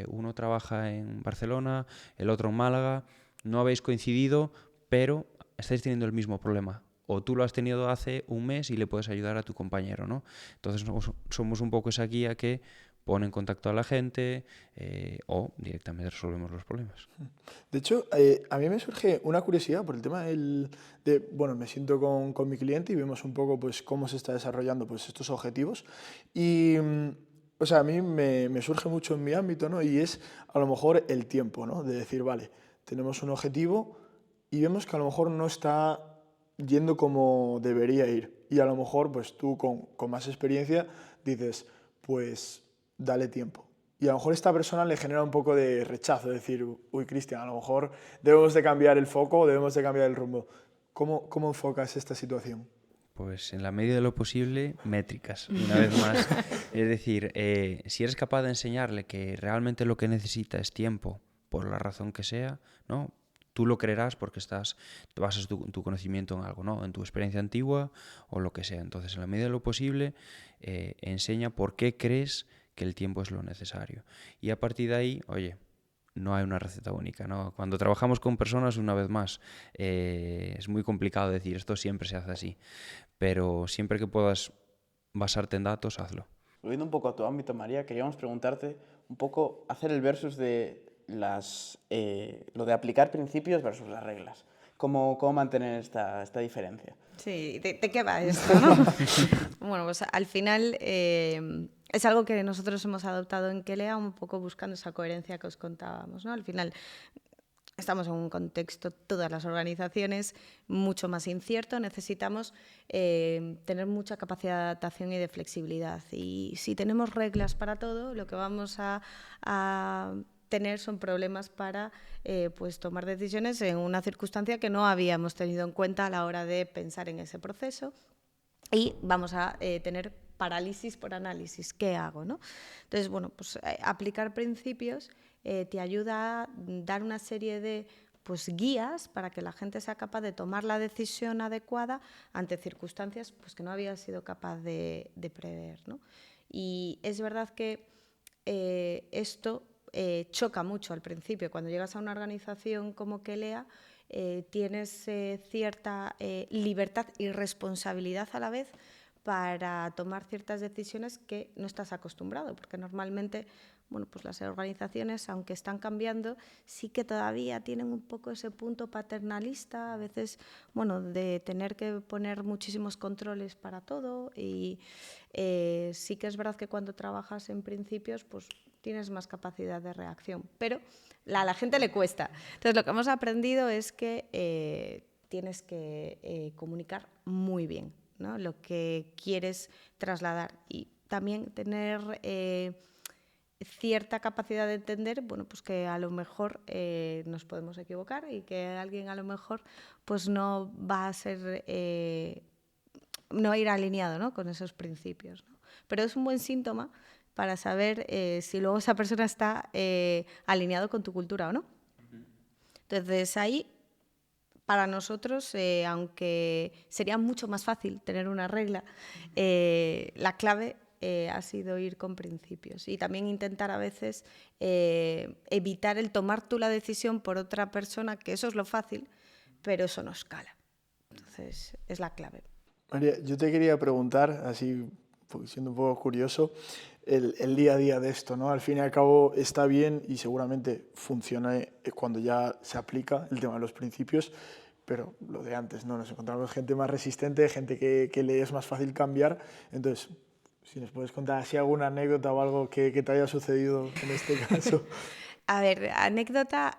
uno trabaja en Barcelona, el otro en Málaga, no habéis coincidido, pero estáis teniendo el mismo problema. O tú lo has tenido hace un mes y le puedes ayudar a tu compañero, ¿no? Entonces somos un poco esa guía que pone en contacto a la gente o directamente resolvemos los problemas. De hecho, a mí me surge una curiosidad por el tema bueno, me siento con mi cliente y vemos un poco pues, cómo se está desarrollando pues, estos objetivos. Y, o sea, a mí me surge mucho en mi ámbito, ¿no? Y es a lo mejor el tiempo, ¿no? De decir, vale, tenemos un objetivo y vemos que a lo mejor no está yendo como debería ir. Y a lo mejor, pues tú con más experiencia dices, pues dale tiempo. Y a lo mejor esta persona le genera un poco de rechazo, decir, uy, Cristian, a lo mejor debemos de cambiar el foco, debemos de cambiar el rumbo. ¿Cómo enfocas esta situación? Pues en la medida de lo posible, métricas, una vez más. Es decir, si eres capaz de enseñarle que realmente lo que necesita es tiempo, por la razón que sea, ¿no? Tú lo creerás porque te basas tu conocimiento en algo, ¿no? En tu experiencia antigua o lo que sea. Entonces, en la medida de lo posible, enseña por qué crees que el tiempo es lo necesario. Y a partir de ahí, oye, no hay una receta única, ¿no? Cuando trabajamos con personas, una vez más, es muy complicado decir esto siempre se hace así, pero siempre que puedas basarte en datos, hazlo. Volviendo un poco a tu ámbito, María, queríamos preguntarte un poco, hacer el versus de lo de aplicar principios versus las reglas. ¿Cómo mantener esta diferencia? Sí, ¿de qué va esto, no? Bueno, pues al final es algo que nosotros hemos adoptado en Quelea un poco buscando esa coherencia que os contábamos, ¿no? Al final estamos en un contexto, todas las organizaciones, mucho más incierto. Necesitamos tener mucha capacidad de adaptación y de flexibilidad. Y si tenemos reglas para todo, lo que vamos a tener son problemas para pues tomar decisiones en una circunstancia que no habíamos tenido en cuenta a la hora de pensar en ese proceso. Y vamos a tener parálisis por análisis. ¿Qué hago, no? Entonces, bueno, pues aplicar principios te ayuda a dar una serie de pues, guías para que la gente sea capaz de tomar la decisión adecuada ante circunstancias pues, que no había sido capaz de prever, ¿no? Y es verdad que esto choca mucho al principio. Cuando llegas a una organización como Kelea, tienes cierta libertad y responsabilidad a la vez para tomar ciertas decisiones que no estás acostumbrado, porque normalmente, bueno, pues las organizaciones, aunque están cambiando, sí que todavía tienen un poco ese punto paternalista, a veces, bueno, de tener que poner muchísimos controles para todo, y sí que es verdad que cuando trabajas en principios, pues tienes más capacidad de reacción, pero a la gente le cuesta. Entonces, lo que hemos aprendido es que tienes que comunicar muy bien, ¿no?, lo que quieres trasladar, y también tener cierta capacidad de entender, bueno, pues que a lo mejor nos podemos equivocar y que alguien a lo mejor pues no va a ser, no va a ir alineado, ¿no?, con esos principios, ¿no? Pero es un buen síntoma para saber si luego esa persona está alineado con tu cultura o no. Entonces ahí, para nosotros, aunque sería mucho más fácil tener una regla, la clave ha sido ir con principios y también intentar a veces evitar el tomar tú la decisión por otra persona, que eso es lo fácil, pero eso no escala. Entonces es la clave. María, yo te quería preguntar, así siendo un poco curioso, el día a día de esto, ¿no? Al fin y al cabo está bien y seguramente funciona cuando ya se aplica el tema de los principios, pero lo de antes, ¿no? Nos encontramos gente más resistente, gente que le es más fácil cambiar. Entonces, si nos puedes contar así alguna anécdota o algo que te haya sucedido en este caso. A ver, anécdota,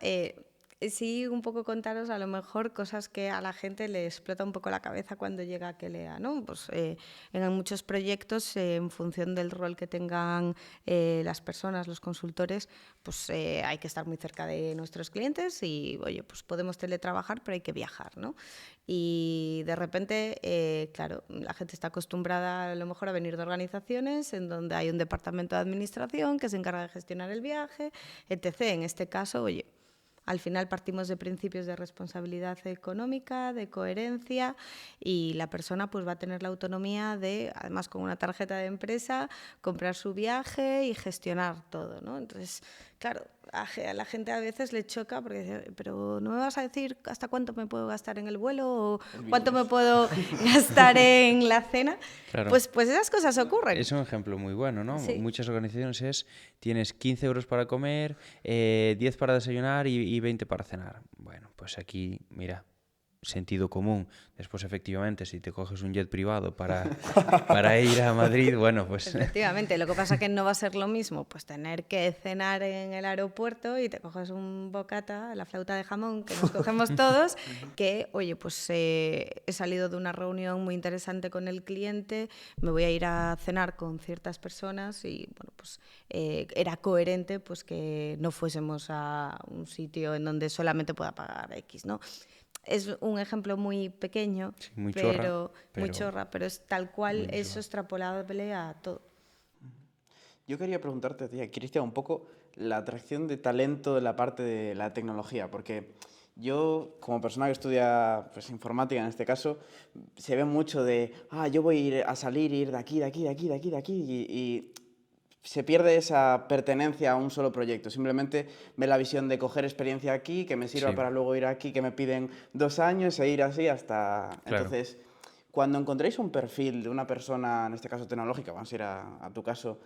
sí, un poco contaros a lo mejor cosas que a la gente le explota un poco la cabeza cuando llega a Kelea, ¿no? Pues en muchos proyectos, en función del rol que tengan las personas, los consultores, pues hay que estar muy cerca de nuestros clientes y, oye, pues podemos teletrabajar, pero hay que viajar, ¿no? Y de repente, claro, la gente está acostumbrada a lo mejor a venir de organizaciones en donde hay un departamento de administración que se encarga de gestionar el viaje, etc. En este caso, oye, al final partimos de principios de responsabilidad económica, de coherencia, y la persona pues va a tener la autonomía de, además con una tarjeta de empresa, comprar su viaje y gestionar todo, ¿no? Entonces, claro, a la gente a veces le choca porque dice, pero ¿no me vas a decir hasta cuánto me puedo gastar en el vuelo o cuánto me puedo gastar en la cena? Claro. Pues esas cosas ocurren. Es un ejemplo muy bueno, ¿no? Sí. Muchas organizaciones tienes 15 euros para comer, 10 para desayunar y 20 para cenar. Bueno, pues aquí, mira, sentido común. Después, efectivamente, si te coges un jet privado para ir a Madrid, bueno, pues... Efectivamente, lo que pasa es que no va a ser lo mismo pues tener que cenar en el aeropuerto y te coges un bocata, la flauta de jamón que nos cogemos todos, que, oye, pues he salido de una reunión muy interesante con el cliente, me voy a ir a cenar con ciertas personas y, bueno, pues era coherente pues que no fuésemos a un sitio en donde solamente pueda pagar X, ¿no? Es un ejemplo muy pequeño, Sí, muy pero chorra, pero es tal cual eso extrapolable a todo. Yo quería preguntarte a ti, Cristian, un poco la atracción de talento de la parte de la tecnología, porque yo, como persona que estudia pues, informática en este caso, se ve mucho de, yo voy a ir a salir, ir de aquí, de aquí, de aquí, de aquí, de aquí, y se pierde esa pertenencia a un solo proyecto. Simplemente ve la visión de coger experiencia aquí, que me sirva Sí. para luego ir aquí, que me piden 2 años e ir así hasta... Claro. Entonces, cuando encontréis un perfil de una persona, en este caso tecnológica, vamos a ir a tu caso,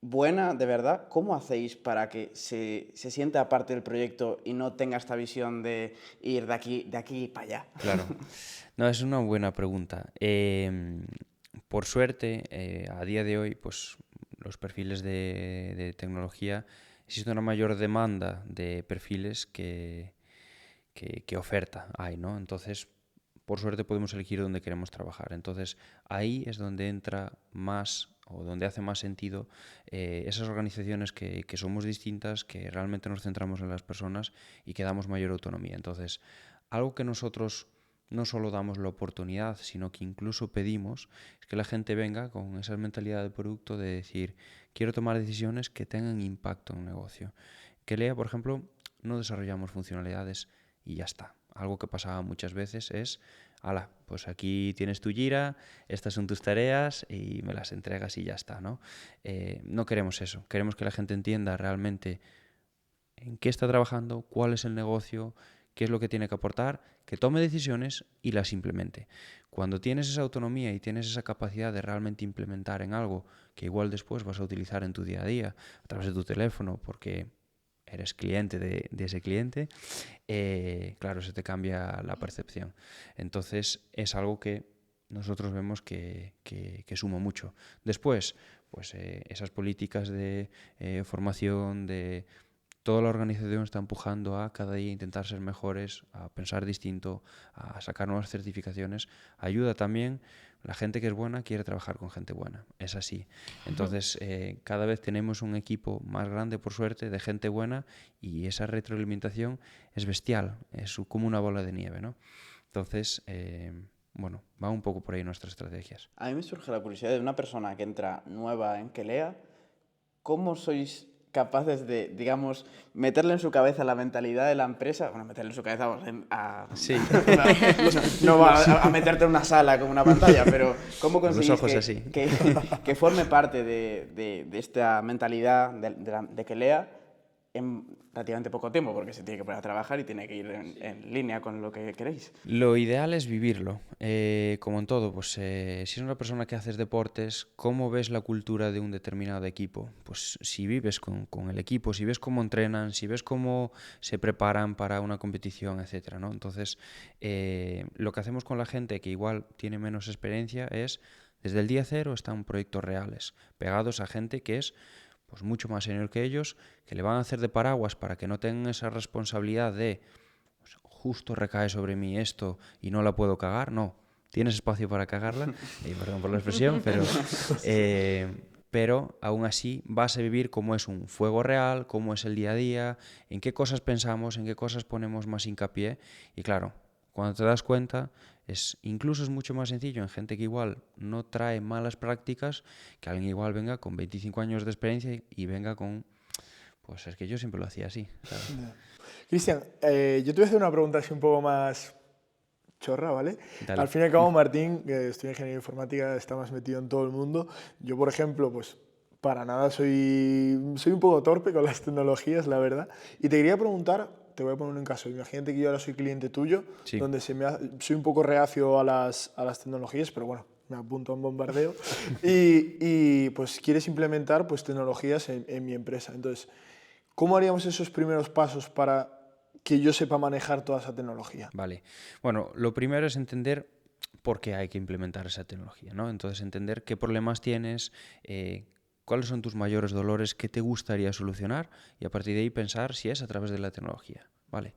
buena, de verdad, ¿cómo hacéis para que se sienta parte del proyecto y no tenga esta visión de ir de aquí para allá? Claro. No, es una buena pregunta. Por suerte, a día de hoy, pues los perfiles de tecnología, existe una mayor demanda de perfiles que oferta hay, ¿no? Entonces, por suerte podemos elegir dónde queremos trabajar. Entonces, ahí es donde entra más o donde hace más sentido esas organizaciones que somos distintas, que realmente nos centramos en las personas y que damos mayor autonomía. Entonces, algo que nosotros no solo damos la oportunidad, sino que incluso pedimos, es que la gente venga con esa mentalidad de producto de decir, quiero tomar decisiones que tengan impacto en un negocio. Que Kelea, por ejemplo, no desarrollamos funcionalidades y ya está. Algo que pasaba muchas veces es, Hala, pues aquí tienes tu Jira, estas son tus tareas y me las entregas y ya está, ¿no? No queremos eso. Queremos que la gente entienda realmente en qué está trabajando, cuál es el negocio, qué es lo que tiene que aportar, que tome decisiones y las implemente. Cuando tienes esa autonomía y tienes esa capacidad de realmente implementar en algo que igual después vas a utilizar en tu día a día, a través de tu teléfono, porque eres cliente de ese cliente, claro, se te cambia la percepción. Entonces es algo que nosotros vemos que suma mucho. Después, pues esas políticas de formación, de toda la organización está empujando a cada día intentar ser mejores, a pensar distinto, a sacar nuevas certificaciones. Ayuda también, la gente que es buena quiere trabajar con gente buena, es así. Entonces, cada vez tenemos un equipo más grande, por suerte, de gente buena y esa retroalimentación es bestial, es como una bola de nieve, ¿no? Entonces, bueno, va un poco por ahí nuestras estrategias. A mí me surge la curiosidad de una persona que entra nueva en Kelea, ¿cómo sois capaces de, digamos, meterle en su cabeza la mentalidad de la empresa? Bueno, meterle en su cabeza Sí. no va a meterte en una sala con una pantalla, pero ¿cómo Con los conseguís ojos así. que forme parte de esta mentalidad de Kelea en relativamente poco tiempo? Porque se tiene que poner a trabajar y tiene que ir en línea con lo que queréis. Lo ideal es vivirlo. Como en todo, pues si eres una persona que haces deportes, ¿cómo ves la cultura de un determinado equipo? Pues si vives con el equipo, si ves cómo entrenan, si ves cómo se preparan para una competición, etcétera, ¿no? Entonces, lo que hacemos con la gente que igual tiene menos experiencia es, desde el día cero están proyectos reales, pegados a gente que es pues mucho más senior que ellos, que le van a hacer de paraguas para que no tengan esa responsabilidad de justo recae sobre mí esto y no la puedo cagar. No, tienes espacio para cagarla, perdón por la expresión, pero aún así vas a vivir cómo es un fuego real, cómo es el día a día, en qué cosas pensamos, en qué cosas ponemos más hincapié. Y claro, cuando te das cuenta, incluso es mucho más sencillo en gente que igual no trae malas prácticas, que alguien igual venga con 25 años de experiencia y venga con... Pues es que yo siempre lo hacía así, ¿sabes? Cristian, yo te voy a hacer una pregunta así un poco más chorra, ¿vale? Dale. Al fin y al cabo, Martín, que estudia ingeniería informática, está más metido en todo el mundo. Yo, por ejemplo, pues para nada soy un poco torpe con las tecnologías, la verdad. Y te quería preguntar, te voy a poner un caso. Imagínate que yo ahora soy cliente tuyo, Sí. donde soy un poco reacio a las tecnologías, pero bueno, me apunto a un bombardeo. y pues quieres implementar pues, tecnologías en mi empresa. Entonces, ¿cómo haríamos esos primeros pasos para que yo sepa manejar toda esa tecnología? Vale. Bueno, lo primero es entender por qué hay que implementar esa tecnología, ¿no? Entonces, entender qué problemas tienes, cuáles son tus mayores dolores, qué te gustaría solucionar y a partir de ahí pensar si es a través de la tecnología, ¿vale?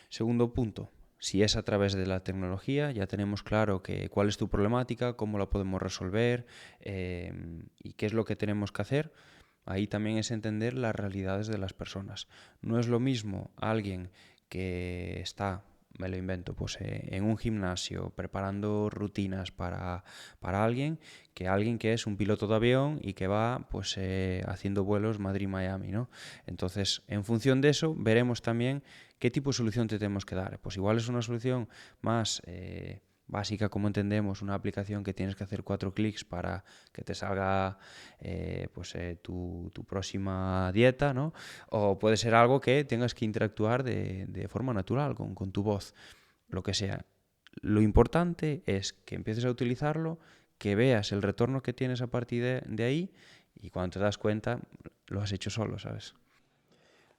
Segundo punto, si es a través de la tecnología, ya tenemos claro cuál es tu problemática, cómo la podemos resolver y qué es lo que tenemos que hacer. Ahí también es entender las realidades de las personas. No es lo mismo alguien que está, me lo invento, pues en un gimnasio preparando rutinas para alguien, que alguien que es un piloto de avión y que va pues haciendo vuelos Madrid-Miami, ¿no? Entonces, en función de eso, veremos también qué tipo de solución te tenemos que dar. Pues igual es una solución más básica, como entendemos, una aplicación que tienes que hacer 4 clics para que te salga tu próxima dieta, ¿no? O puede ser algo que tengas que interactuar de forma natural, con tu voz, lo que sea. Lo importante es que empieces a utilizarlo, que veas el retorno que tienes a partir de ahí y cuando te das cuenta lo has hecho solo, ¿sabes?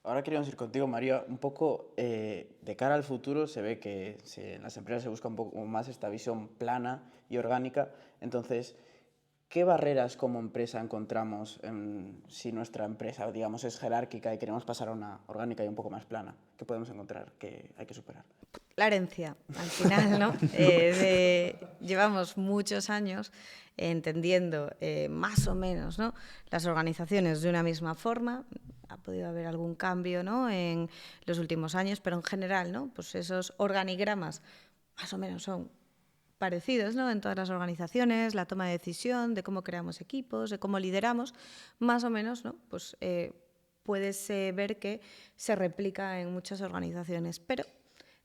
Ahora queríamos ir contigo, María, un poco de cara al futuro. Se ve que en las empresas se busca un poco más esta visión plana y orgánica. Entonces, ¿qué barreras como empresa encontramos si nuestra empresa, digamos, es jerárquica y queremos pasar a una orgánica y un poco más plana? ¿Qué podemos encontrar que hay que superar? La herencia, al final, ¿no? Llevamos muchos años entendiendo más o menos, ¿no?, las organizaciones de una misma forma. Ha podido haber algún cambio, ¿no?, en los últimos años, pero en general, ¿no?, pues esos organigramas más o menos son parecidos, ¿no?, en todas las organizaciones, la toma de decisión, de cómo creamos equipos, de cómo lideramos, más o menos, ¿no?, pues puedes ver que se replica en muchas organizaciones, pero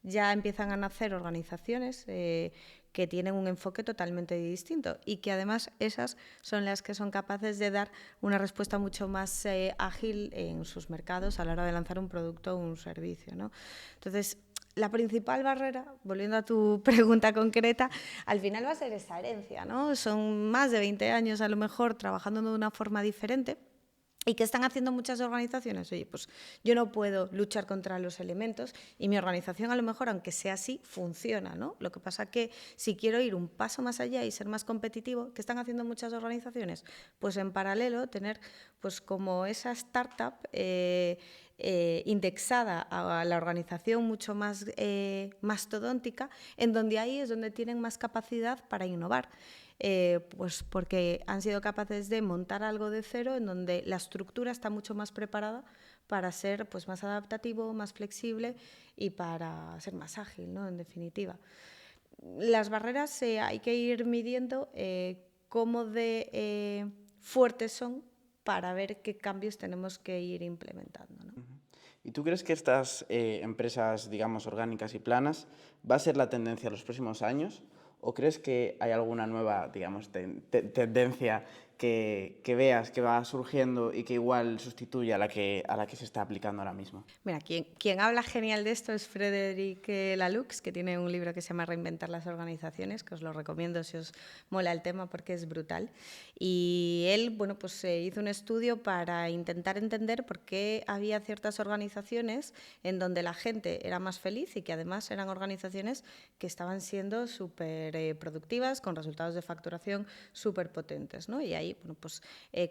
ya empiezan a nacer organizaciones que tienen un enfoque totalmente distinto y que además esas son las que son capaces de dar una respuesta mucho más ágil en sus mercados a la hora de lanzar un producto o un servicio, ¿no? Entonces, la principal barrera, volviendo a tu pregunta concreta, al final va a ser esa herencia, ¿no? Son más de 20 años a lo mejor trabajando de una forma diferente. ¿Y qué están haciendo muchas organizaciones? Oye, pues yo no puedo luchar contra los elementos y mi organización a lo mejor, aunque sea así, funciona, ¿no? Lo que pasa que si quiero ir un paso más allá y ser más competitivo, ¿qué están haciendo muchas organizaciones? Pues en paralelo tener pues como esa startup indexada a la organización mucho más mastodóntica, en donde ahí es donde tienen más capacidad para innovar. Pues porque han sido capaces de montar algo de cero en donde la estructura está mucho más preparada para ser pues, más adaptativo, más flexible y para ser más ágil, ¿no? En definitiva. Las barreras hay que ir midiendo cómo de fuertes son para ver qué cambios tenemos que ir implementando, ¿no? ¿Y tú crees que estas empresas, digamos, orgánicas y planas, va a ser la tendencia en los próximos años? ¿O crees que hay alguna nueva, digamos, tendencia que veas que va surgiendo y que igual sustituye a la que se está aplicando ahora mismo? Mira, quien habla genial de esto es Frédéric Laloux, que tiene un libro que se llama Reinventar las organizaciones, que os lo recomiendo si os mola el tema porque es brutal. Y él, bueno, pues hizo un estudio para intentar entender por qué había ciertas organizaciones en donde la gente era más feliz y que además eran organizaciones que estaban siendo súper productivas, con resultados de facturación súper potentes, ¿no? Y ahí, bueno, pues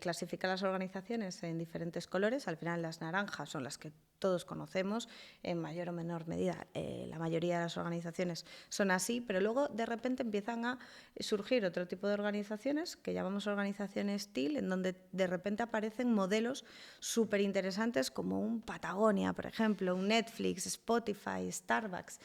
clasifica las organizaciones en diferentes colores. Al final las naranjas son las que todos conocemos, en mayor o menor medida. La mayoría de las organizaciones son así, pero luego de repente empiezan a surgir otro tipo de organizaciones que llamamos organizaciones TIL, en donde de repente aparecen modelos súper interesantes como un Patagonia, por ejemplo, un Netflix, Spotify, Starbucks.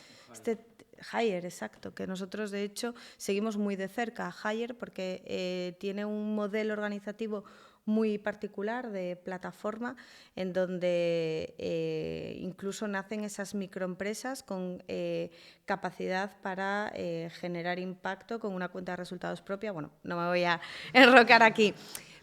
Haier, exacto, que nosotros de hecho seguimos muy de cerca a Haier porque tiene un modelo organizativo muy particular de plataforma en donde incluso nacen esas microempresas con capacidad para generar impacto con una cuenta de resultados propia. Bueno, no me voy a enrocar aquí.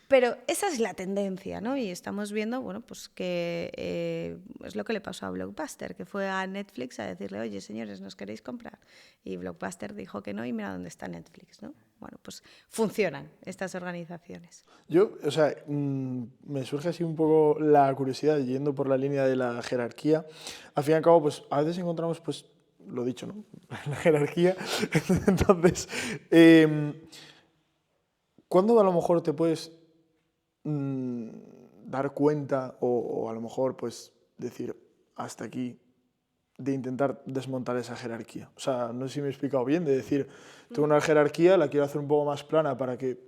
Pero esa es la tendencia, ¿no? Y estamos viendo, bueno, pues que es lo que le pasó a Blockbuster, que fue a Netflix a decirle, oye, señores, ¿nos queréis comprar? Y Blockbuster dijo que no y mira dónde está Netflix, ¿no? Bueno, pues funcionan estas organizaciones. Yo, o sea, me surge así un poco la curiosidad, yendo por la línea de la jerarquía. Al fin y al cabo, pues a veces encontramos, pues, lo dicho, ¿no? La jerarquía. Entonces, ¿cuándo a lo mejor te puedes dar cuenta o a lo mejor pues decir hasta aquí, de intentar desmontar esa jerarquía? O sea, no sé si me he explicado bien, de decir, tengo una jerarquía, la quiero hacer un poco más plana para que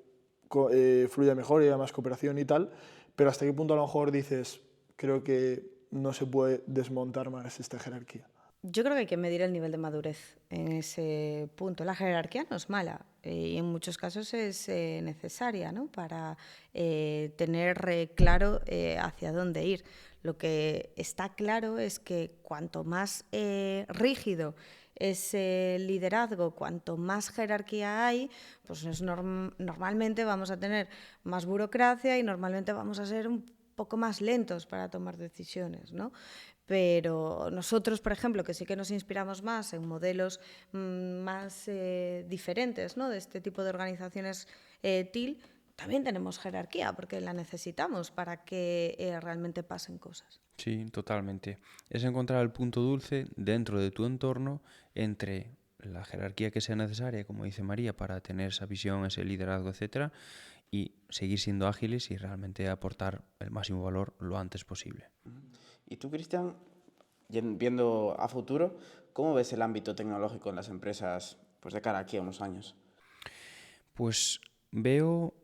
fluya mejor y haya más cooperación y tal, pero hasta qué punto a lo mejor dices, creo que no se puede desmontar más esta jerarquía. Yo creo que hay que medir el nivel de madurez en ese punto. La jerarquía no es mala y en muchos casos es necesaria, ¿no? Para tener claro hacia dónde ir. Lo que está claro es que cuanto más rígido es el liderazgo, cuanto más jerarquía hay, pues normalmente vamos a tener más burocracia y normalmente vamos a ser un poco más lentos para tomar decisiones, ¿no? Pero nosotros, por ejemplo, que sí que nos inspiramos más en modelos más diferentes, ¿no? De este tipo de organizaciones TIL, también tenemos jerarquía porque la necesitamos para que realmente pasen cosas. Sí, totalmente. Es encontrar el punto dulce dentro de tu entorno entre la jerarquía que sea necesaria, como dice María, para tener esa visión, ese liderazgo, etcétera, y seguir siendo ágiles y realmente aportar el máximo valor lo antes posible. Y tú, Cristian, viendo a futuro, ¿cómo ves el ámbito tecnológico en las empresas pues, de cara aquí a unos años? Pues veo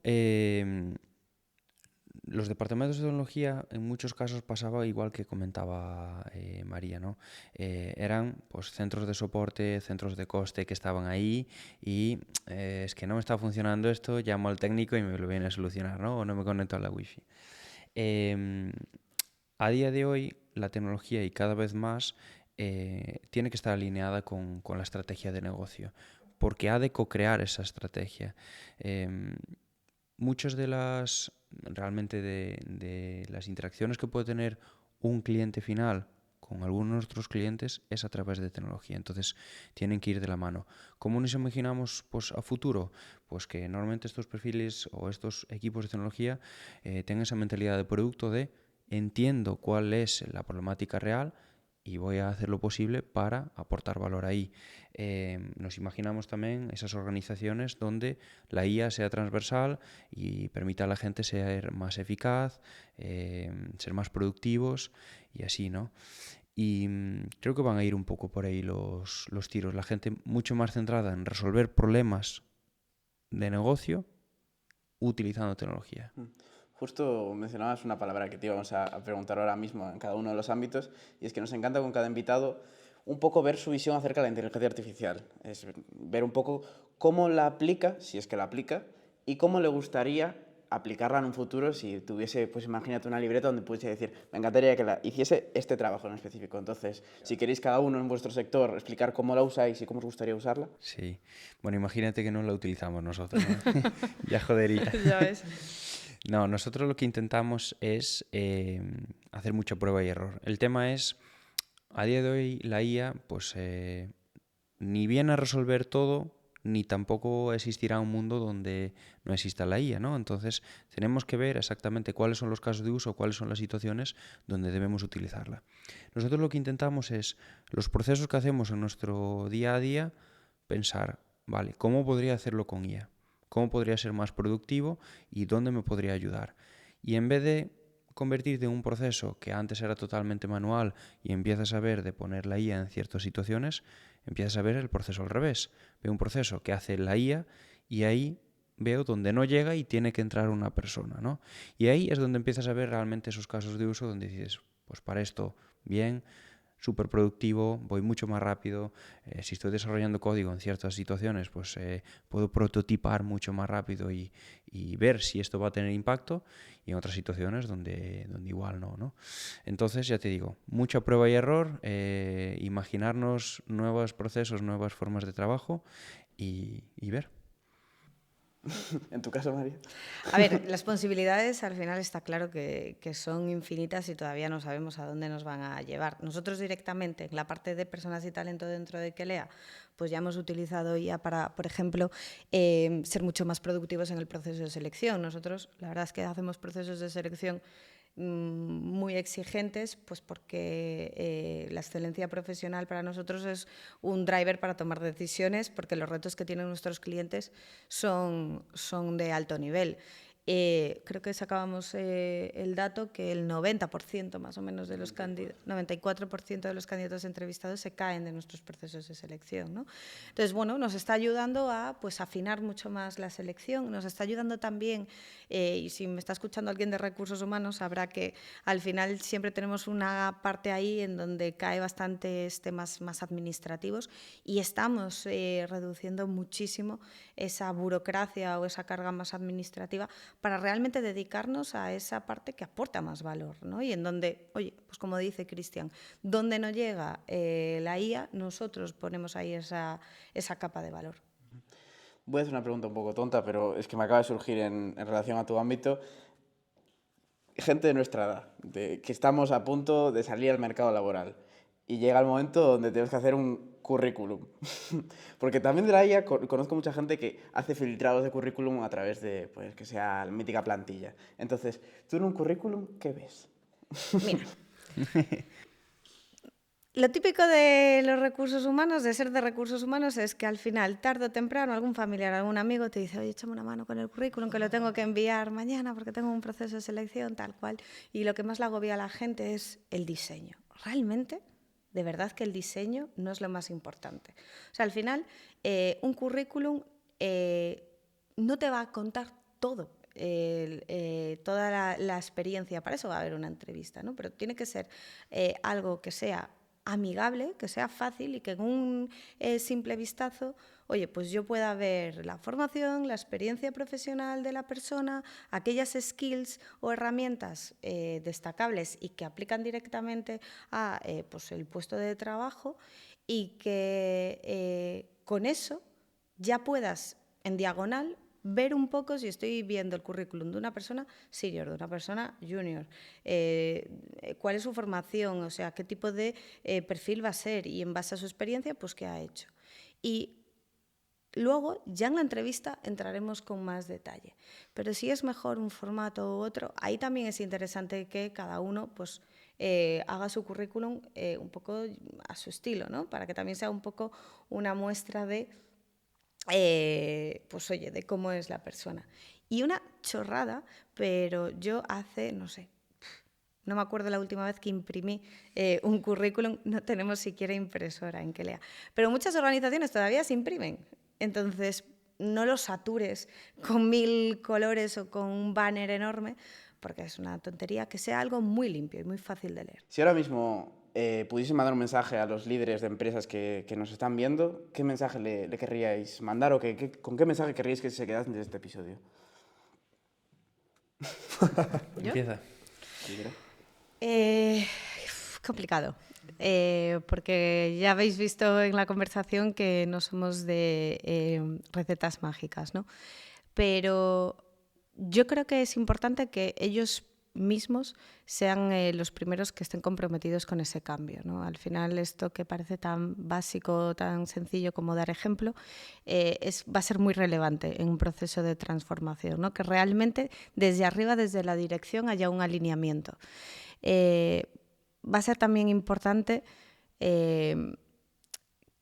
los departamentos de tecnología en muchos casos pasaba igual que comentaba María, ¿no? Eran pues centros de soporte, centros de coste que estaban ahí y es que no me está funcionando esto, llamo al técnico y me lo viene a solucionar, ¿no? O no me conecto a la wifi. A día de hoy la tecnología y cada vez más tiene que estar alineada con la estrategia de negocio, porque ha de co-crear esa estrategia. Muchas de las, realmente de las interacciones que puede tener un cliente final con algunos de nuestros clientes es a través de tecnología. Entonces, tienen que ir de la mano. ¿Cómo nos imaginamos pues, a futuro? Pues que normalmente estos perfiles o estos equipos de tecnología tengan esa mentalidad de producto de entiendo cuál es la problemática real y voy a hacer lo posible para aportar valor ahí. Nos imaginamos también esas organizaciones donde la IA sea transversal y permita a la gente ser más eficaz, ser más productivos y así, ¿no? Y creo que van a ir un poco por ahí los tiros. La gente mucho más centrada en resolver problemas de negocio utilizando tecnología. Justo mencionabas una palabra que te íbamos a preguntar ahora mismo en cada uno de los ámbitos, y es que nos encanta con cada invitado un poco ver su visión acerca de la inteligencia artificial. Es ver un poco cómo la aplica, si es que la aplica, y cómo le gustaría aplicarla en un futuro si tuviese, pues imagínate una libreta donde pudiese decir, me encantaría que la hiciese este trabajo en específico. Entonces, si queréis cada uno en vuestro sector explicar cómo la usáis y cómo os gustaría usarla. Sí. Bueno, imagínate que no la utilizamos nosotros, ¿no? Ya jodería. Ya ves. No, nosotros lo que intentamos es hacer mucha prueba y error. El tema es, a día de hoy, la IA, pues ni viene a resolver todo, ni tampoco existirá un mundo donde no exista la IA, ¿no? Entonces, tenemos que ver exactamente cuáles son los casos de uso, cuáles son las situaciones donde debemos utilizarla. Nosotros lo que intentamos es, los procesos que hacemos en nuestro día a día, pensar, vale, ¿cómo podría hacerlo con IA? ¿Cómo podría ser más productivo y dónde me podría ayudar? Y en vez de convertirte en un proceso que antes era totalmente manual y empiezas a ver de poner la IA en ciertas situaciones, empiezas a ver el proceso al revés. Veo un proceso que hace la IA y ahí veo donde no llega y tiene que entrar una persona, ¿no? Y ahí es donde empiezas a ver realmente esos casos de uso donde dices, pues para esto, bien, súper productivo, voy mucho más rápido. Si estoy desarrollando código en ciertas situaciones, pues puedo prototipar mucho más rápido y ver si esto va a tener impacto, y en otras situaciones donde igual no, ¿no? Entonces, ya te digo, mucha prueba y error, imaginarnos nuevos procesos, nuevas formas de trabajo y ver. En tu caso, María. A ver, las posibilidades al final está claro que son infinitas y todavía no sabemos a dónde nos van a llevar. Nosotros directamente, en la parte de personas y talento dentro de Quelea, pues ya hemos utilizado IA para, por ejemplo, ser mucho más productivos en el proceso de selección. Nosotros, la verdad es que hacemos procesos de selección muy exigentes, pues porque la excelencia profesional para nosotros es un driver para tomar decisiones, porque los retos que tienen nuestros clientes son de alto nivel. Creo que sacábamos el dato que el 90% más o menos de los candidatos, 94% de los candidatos entrevistados se caen de nuestros procesos de selección, ¿no? Entonces, bueno, nos está ayudando a pues, afinar mucho más la selección, nos está ayudando también, y si me está escuchando alguien de recursos humanos, sabrá que al final siempre tenemos una parte ahí en donde cae bastantes temas más administrativos y estamos reduciendo muchísimo esa burocracia o esa carga más administrativa para realmente dedicarnos a esa parte que aporta más valor, ¿no? Y en donde, oye, pues como dice Cristian, donde no llega la IA, nosotros ponemos ahí esa capa de valor. Voy a hacer una pregunta un poco tonta, pero es que me acaba de surgir en relación a tu ámbito. Gente de nuestra edad, que estamos a punto de salir al mercado laboral y llega el momento donde tenemos que hacer un currículum. Porque también de la IA conozco mucha gente que hace filtrados de currículum a través de, pues, que sea la mítica plantilla. Entonces, tú en un currículum, ¿qué ves? Mira, lo típico de los recursos humanos, de ser de recursos humanos, es que al final, tarde o temprano, algún familiar, algún amigo te dice, oye, échame una mano con el currículum, que lo tengo que enviar mañana porque tengo un proceso de selección, tal cual. Y lo que más le agobia a la gente es el diseño. Realmente, de verdad que el diseño no es lo más importante. O sea, al final, un currículum no te va a contar todo. Toda la experiencia, para eso va a haber una entrevista, ¿no? Pero tiene que ser algo que sea amigable, que sea fácil y que en un simple vistazo, oye, pues yo pueda ver la formación, la experiencia profesional de la persona, aquellas skills o herramientas destacables y que aplican directamente a pues el puesto de trabajo, y que con eso ya puedas en diagonal ver un poco si estoy viendo el currículum de una persona senior, de una persona junior, cuál es su formación, o sea, qué tipo de perfil va a ser, y en base a su experiencia, pues qué ha hecho. Y luego, ya en la entrevista, entraremos con más detalle. Pero si es mejor un formato u otro, ahí también es interesante que cada uno pues, haga su currículum un poco a su estilo, ¿no? Para que también sea un poco una muestra de pues oye, de cómo es la persona. Y una chorrada, pero yo hace, no sé, no me acuerdo la última vez que imprimí un currículum, no tenemos siquiera impresora en Kelea. Pero muchas organizaciones todavía se imprimen. Entonces, no lo satures con 1000 colores o con un banner enorme, porque es una tontería, que sea algo muy limpio y muy fácil de leer. Si ahora mismo pudiese mandar un mensaje a los líderes de empresas que nos están viendo, ¿qué mensaje le querríais mandar o con qué mensaje querríais que se quedasen de este episodio? ¿Yo? Empieza. Complicado, porque ya habéis visto en la conversación que no somos de recetas mágicas, ¿no? Pero yo creo que es importante que ellos mismos sean los primeros que estén comprometidos con ese cambio, ¿no? Al final, esto que parece tan básico, tan sencillo como dar ejemplo, va a ser muy relevante en un proceso de transformación, ¿no? Que realmente desde arriba, desde la dirección, haya un alineamiento. Va a ser también importante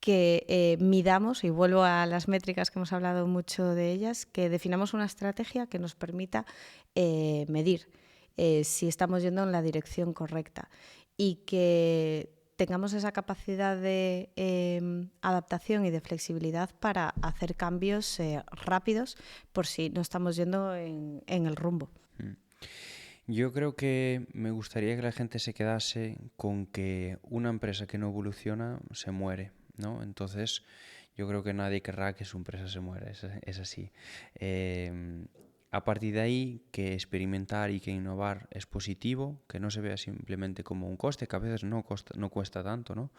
que midamos, y vuelvo a las métricas que hemos hablado mucho de ellas, que definamos una estrategia que nos permita medir si estamos yendo en la dirección correcta, y que tengamos esa capacidad de adaptación y de flexibilidad para hacer cambios rápidos por si no estamos yendo en el rumbo. Yo creo que me gustaría que la gente se quedase con que una empresa que no evoluciona se muere, ¿no? Entonces, yo creo que nadie querrá que su empresa se muera, es así. A partir de ahí, que experimentar y que innovar es positivo, que no se vea simplemente como un coste, que a veces no cuesta tanto, ¿no?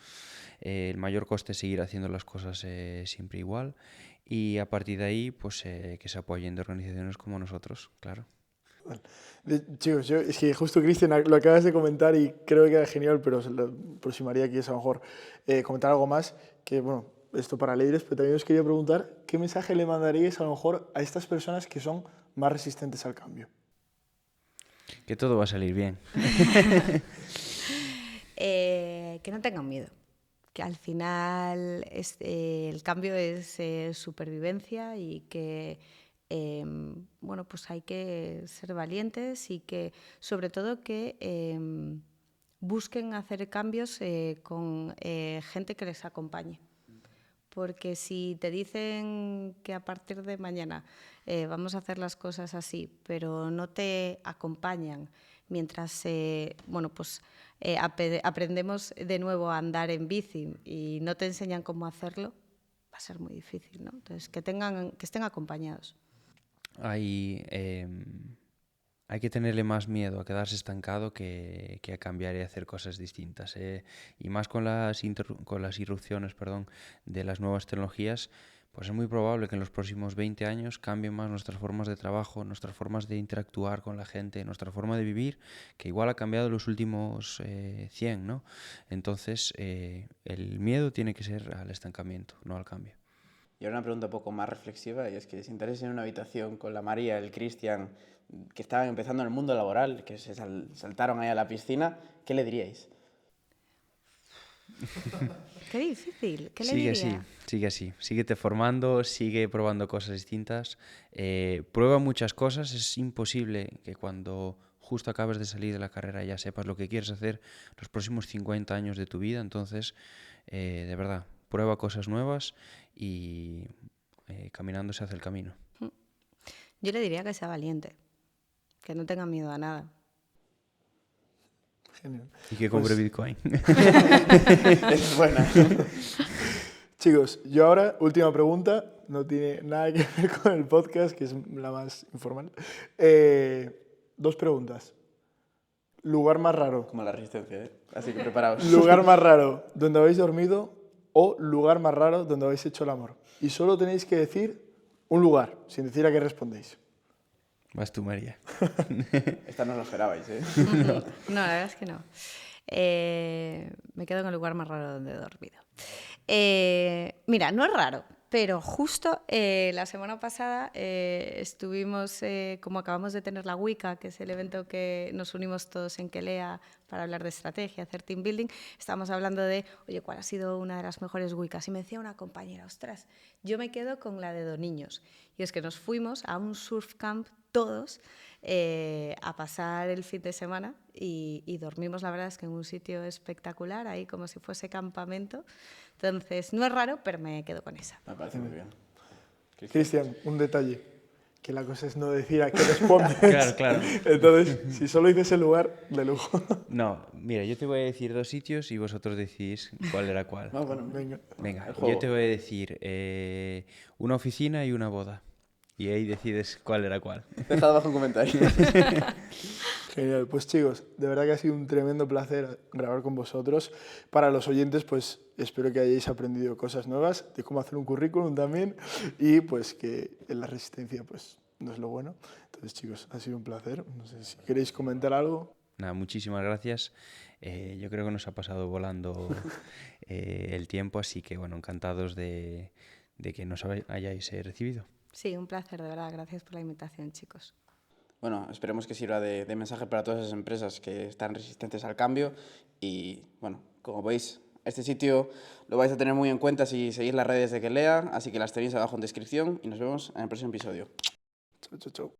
El mayor coste es seguir haciendo las cosas siempre igual, y a partir de ahí, pues que se apoyen de organizaciones como nosotros, claro. Chicos, es que justo Cristian lo acabas de comentar y creo que queda genial, pero se lo aproximaría aquí, es a lo mejor comentar algo más, que bueno, esto para líderes, pero también os quería preguntar, ¿qué mensaje le mandaríais a lo mejor a estas personas que son más resistentes al cambio? Que todo va a salir bien. Que no tengan miedo, que al final el cambio es supervivencia, y que bueno, pues hay que ser valientes, y que sobre todo que busquen hacer cambios con gente que les acompañe. Porque si te dicen que a partir de mañana vamos a hacer las cosas así, pero no te acompañan mientras bueno, pues, aprendemos de nuevo a andar en bici, y no te enseñan cómo hacerlo, va a ser muy difícil, ¿no? Entonces, que estén acompañados. Hay que tenerle más miedo a quedarse estancado que a cambiar y hacer cosas distintas. Y más con las irrupciones, de las nuevas tecnologías, pues es muy probable que en los próximos 20 años cambien más nuestras formas de trabajo, nuestras formas de interactuar con la gente, nuestra forma de vivir, que igual ha cambiado en los últimos 100, ¿no? Entonces, el miedo tiene que ser al estancamiento, no al cambio. Y ahora una pregunta un poco más reflexiva, y es que si entráis en una habitación con la María, el Cristian, que estaban empezando en el mundo laboral, que se saltaron ahí a la piscina, ¿qué le diríais? Qué difícil, ¿qué le Sigue diría? así, sigue así. Síguete formando, sigue probando cosas distintas. Prueba muchas cosas. Es imposible que cuando justo acabes de salir de la carrera ya sepas lo que quieres hacer los próximos 50 años de tu vida. Entonces, de verdad, prueba cosas nuevas y caminando se hace el camino. Yo le diría que sea valiente, que no tenga miedo a nada. Genial. Y que compre Bitcoin. Es buena. Chicos, yo ahora, última pregunta, no tiene nada que ver con el podcast, que es la más informal. 2 preguntas. Lugar más raro. Como la resistencia, ¿eh? Así que preparaos. Lugar más raro donde habéis dormido o lugar más raro donde habéis hecho el amor. Y solo tenéis que decir un lugar, sin decir a qué respondéis. Vas tú, María. Esta no lo esperabais, ¿eh? No, la verdad es que no. Me quedo en el lugar más raro donde he dormido. Mira, no es raro, pero justo la semana pasada estuvimos, como acabamos de tener la Wicca, que es el evento que nos unimos todos en Quelea para hablar de estrategia, hacer team building, estábamos hablando de, oye, ¿cuál ha sido una de las mejores Wiccas? Y me decía una compañera, ostras, yo me quedo con la de Doniños. Y es que nos fuimos a un surf camp todos a pasar el fin de semana y dormimos, la verdad es que en un sitio espectacular, ahí como si fuese campamento. Entonces, no es raro, pero me quedo con esa. Me parece muy bien. Cristian, un detalle, que la cosa es no decir a qué respondes. Claro, claro. Entonces, si solo dices el lugar, de lujo. No, mira, yo te voy a decir 2 sitios y vosotros decís cuál era cuál. Ah, bueno, Venga. Venga, el juego. yo te voy a decir una oficina y una boda. Y ahí decides cuál era cuál. Dejad abajo un comentario. Genial, pues chicos, de verdad que ha sido un tremendo placer grabar con vosotros. Para los oyentes, pues espero que hayáis aprendido cosas nuevas de cómo hacer un currículum también y pues que en la resistencia pues no es lo bueno. Entonces chicos, ha sido un placer. No sé si queréis comentar algo. Nada, muchísimas gracias. Yo creo que nos ha pasado volando el tiempo, así que bueno, encantados de que nos hayáis recibido. Sí, un placer, de verdad. Gracias por la invitación, chicos. Bueno, esperemos que sirva de mensaje para todas esas empresas que están resistentes al cambio y, bueno, como veis, este sitio lo vais a tener muy en cuenta si seguís las redes de Quelea, así que las tenéis abajo en descripción y nos vemos en el próximo episodio. Chau, chau, chau.